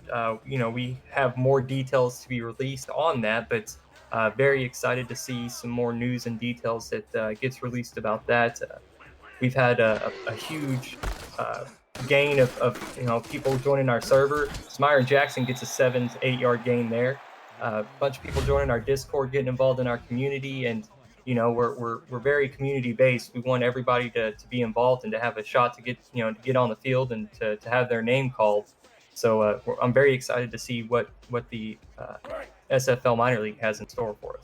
we have more details to be released on that, but very excited to see some more news and details that gets released about that. We've had a huge gain of people joining our server. Myron Jackson gets a 7 to 8 yard gain there. A bunch of people joining our Discord, getting involved in our community, and we're very community based. We want everybody to be involved and to have a shot to get on the field and to have their name called. So I'm very excited to see what the SFL minor league has in store for us.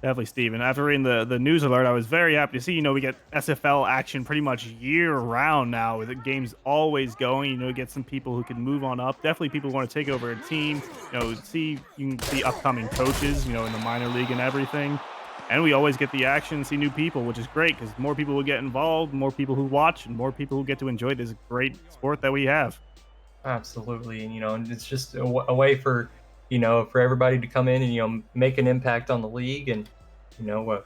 Definitely, Steven. After reading the news alert, I was very happy to see, we get SFL action pretty much year round now, with the games always going. Get some people who can move on up. Definitely people who want to take over a team, you can see upcoming coaches, in the minor league and everything. And we always get the action, see new people, which is great because more people will get involved, more people who watch, and more people who get to enjoy this great sport that we have. Absolutely, and it's just a way for everybody to come in and make an impact on the league, and you know uh,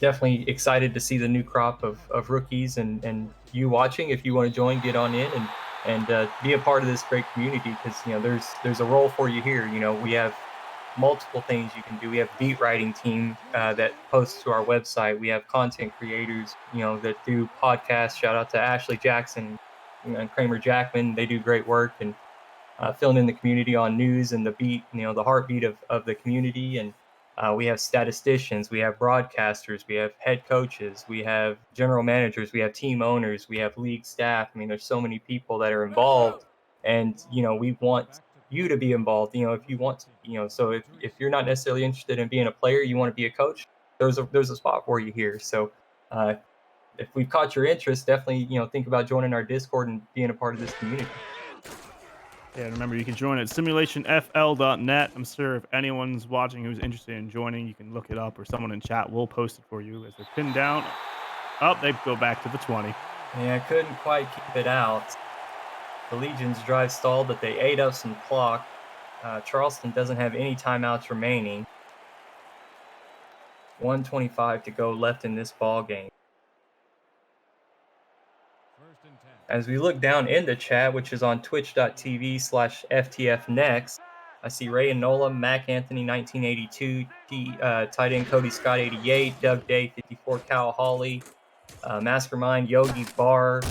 definitely excited to see the new crop of rookies, and you watching. If you want to join, get on in and be a part of this great community, because there's a role for you here. We have multiple things you can do. We have beat writing team that posts to our website. We have content creators, that do podcasts. Shout out to Ashley Jackson and Kramer Jackman. They do great work and filling in the community on news and the beat, the heartbeat of the community. And we have statisticians, we have broadcasters, we have head coaches, we have general managers, we have team owners, we have league staff. I mean, there's so many people that are involved, and we want you to be involved. If you want to, so if you're not necessarily interested in being a player, you want to be a coach. There's a spot for you here. So. If we've caught your interest, definitely think about joining our Discord and being a part of this community. Yeah, remember, you can join at simulationfl.net. I'm sure if anyone's watching who's interested in joining, you can look it up, or someone in chat will post it for you as they're pinned down. Oh, they go back to the 20. Yeah, couldn't quite keep it out. The Legion's drive stalled, but they ate up some clock. Charleston doesn't have any timeouts remaining. 1:25 to go left in this ball game. As we look down in the chat, which is on twitch.tv/FTFnext, I see Ray and Nola, Mac Anthony 1982, tight end Cody Scott 88, Doug Day 54, Cal Hawley, Mastermind Yogi Barr,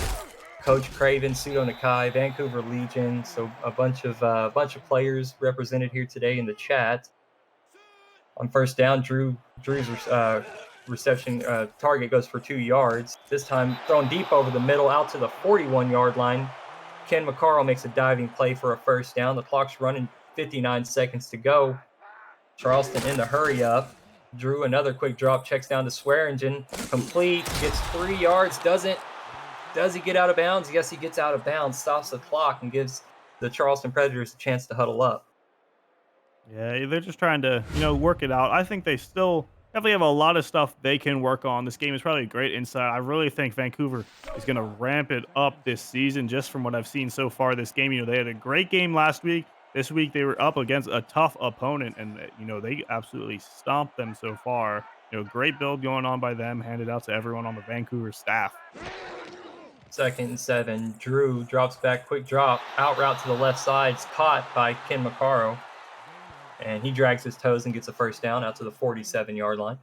Coach Craven, Pseudo Nakai, Vancouver Legion. So a bunch of players represented here today in the chat. On first down, Drew's reception target goes for 2 yards. This time thrown deep over the middle out to the 41-yard line. Ken McCarl makes a diving play for a first down. The clock's running, 59 seconds to go. Charleston in the hurry up. Drew, another quick drop, checks down to Swearingen. Complete, gets 3 yards, doesn't. Does he get out of bounds? Yes, he gets out of bounds, stops the clock, and gives the Charleston Predators a chance to huddle up. Yeah, they're just trying to, work it out. I think they still definitely have a lot of stuff they can work on. This game is probably a great insight. I really think Vancouver is going to ramp it up this season, just from what I've seen so far this game. They had a great game last week. This week they were up against a tough opponent, and they absolutely stomped them so far. Great build going on by them, handed out to everyone on the Vancouver staff. 2nd and 7. Drew drops back, quick drop, out route to the left side. It's caught by Ken McCarro, and he drags his toes and gets a first down out to the 47-yard line.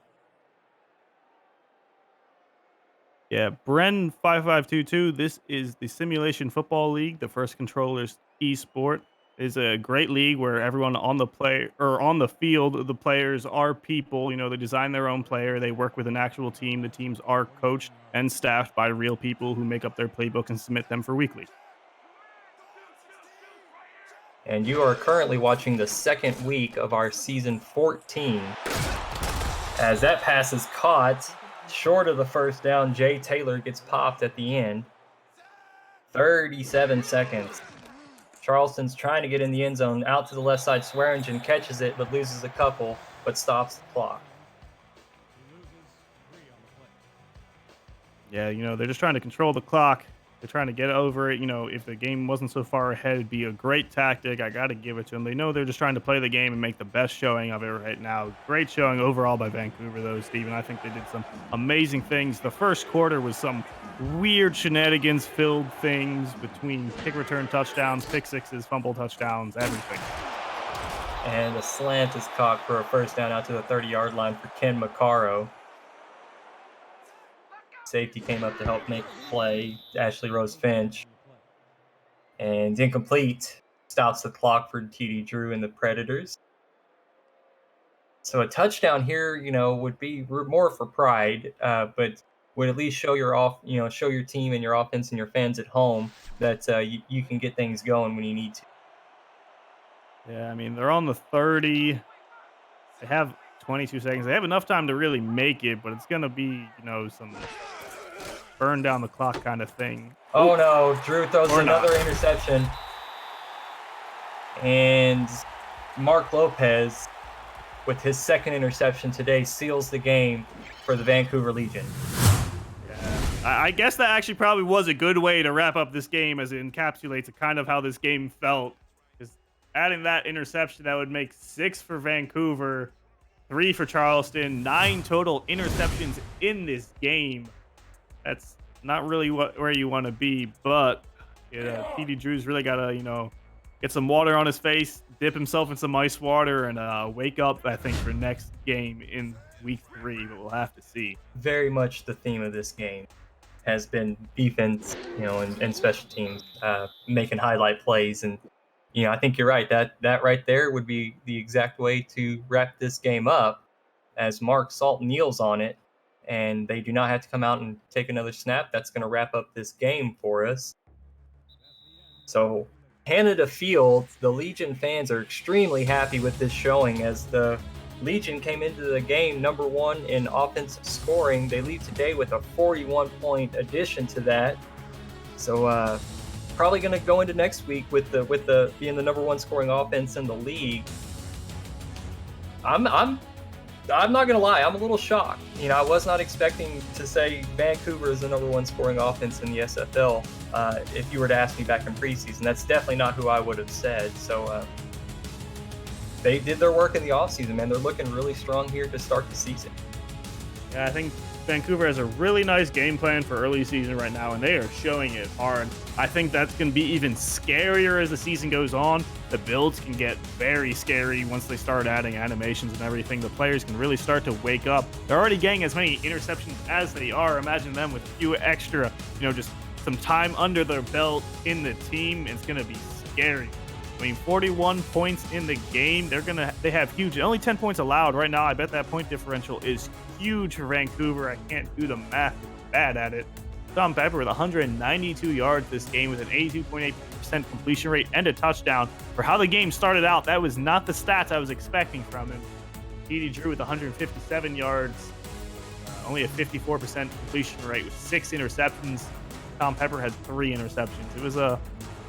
Yeah, Bren5522. This is the Simulation Football League, the First Controllers esport. is a great league where everyone on the play or on the field, the players are people. They design their own player. They work with an actual team. The teams are coached and staffed by real people who make up their playbook and submit them for weekly. And you are currently watching the second week of our season 14. As that pass is caught short of the first down, Jay Taylor gets popped at the end. 37 seconds. Charleston's trying to get in the end zone, out to the left side. Swearingen catches it, but loses a couple, but stops the clock. Yeah, they're just trying to control the clock. They're trying to get over it. If the game wasn't so far ahead, it'd be a great tactic. I got to give it to them. They know they're just trying to play the game and make the best showing of it right now. Great showing overall by Vancouver, though, Steven. I think they did some amazing things. The first quarter was some weird shenanigans-filled things between kick return touchdowns, pick sixes, fumble touchdowns, everything. And a slant is caught for a first down out to the 30-yard line for Ken McCarro. Safety came up to help make the play, Ashley Rose Finch. And incomplete, stops the clock for TD Drew and the Predators. So a touchdown here, would be more for pride, but would at least show show your team and your offense and your fans at home that you can get things going when you need to. Yeah, they're on the 30. They have 22 seconds. They have enough time to really make it, but it's going to be, some burn down the clock kind of thing. Oh, no. Drew throws another interception. And Mark Lopez, with his second interception today, seals the game for the Vancouver Legion. Yeah, I guess that actually probably was a good way to wrap up this game, as it encapsulates kind of how this game felt. Because adding that interception, that would make 6 for Vancouver, 3 for Charleston, 9 total interceptions in this game. That's not really where you want to be, but TD Drew's really got to, get some water on his face, dip himself in some ice water, and wake up, I think, for next game in week 3, but we'll have to see. Very much the theme of this game has been defense, and special teams making highlight plays. And, I think you're right. That right there would be the exact way to wrap this game up, as Mark Salt kneels on it, and they do not have to come out and take another snap. That's going to wrap up this game for us. So Canada Field, the Legion fans are extremely happy with this showing, as the Legion came into the game number 1 in offensive scoring. They leave today with a 41-point addition to that. So probably going to go into next week with the being the number 1 scoring offense in the league. I'm not going to lie, I'm a little shocked. I was not expecting to say Vancouver is the number 1 scoring offense in the SFL. If you were to ask me back in preseason, that's definitely not who I would have said. So they did their work in the offseason, man. They're looking really strong here to start the season. Yeah, I think Vancouver has a really nice game plan for early season right now, and they are showing it hard. I think that's going to be even scarier as the season goes on. The builds can get very scary once they start adding animations and everything. The players can really start to wake up. They're already getting as many interceptions as they are. Imagine them with a few extra, just some time under their belt in the team. It's going to be scary. 41 points in the game. They have huge, only 10 points allowed right now. I bet that point differential is huge for Vancouver. I can't do the math. I'm bad at it. Tom Pepper with 192 yards this game with an 82.8% completion rate and a touchdown. For how the game started out, that was not the stats I was expecting from him. TD Drew with 157 yards, only a 54% completion rate with 6 interceptions. Tom Pepper had 3 interceptions.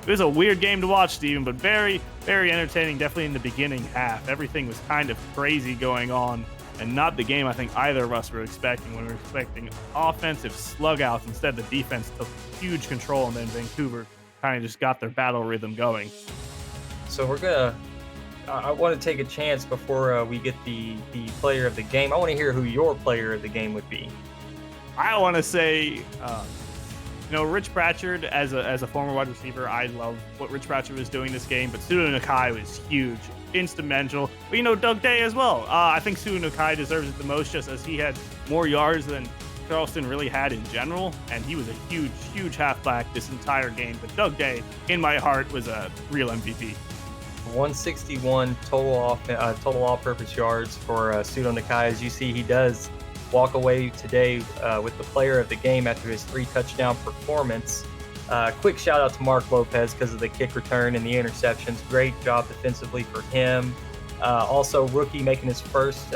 It was a weird game to watch, Steven, but very, very entertaining, definitely in the beginning half. Everything was kind of crazy going on, and not the game I think either of us were expecting. When we were expecting offensive slugouts, instead the defense took huge control, and then Vancouver kind of just got their battle rhythm going. So I want to take a chance before we get the player of the game. I want to hear who your player of the game would be. I want to say... Rich Pratchard, as a former wide receiver, I love what Rich Pratchard was doing this game, but Sunu Nakai was huge, instrumental. But, Doug Day as well. I think Sunu Nakai deserves it the most, just as he had more yards than Charleston really had in general, and he was a huge, huge halfback this entire game. But Doug Day, in my heart, was a real MVP. 161 total all-purpose yards for Sudo Nakai. As you see, he does walk away today with the player of the game after his 3-touchdown performance. Quick shout out to Mark Lopez because of the kick return and the interceptions. Great job defensively for him. Also, rookie making his first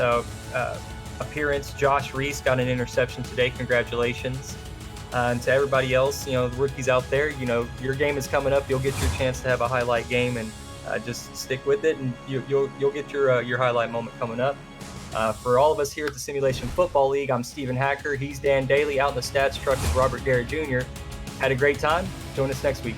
appearance, Josh Reese got an interception today. Congratulations. And to everybody else, the rookies out there, your game is coming up. You'll get your chance to have a highlight game, and just stick with it, and you'll get your highlight moment coming up. For all of us here at the Simulation Football League, I'm Stephen Hacker. He's Dan Daly. Out in the stats truck is Robert Garrett Jr. Had a great time. Join us next week.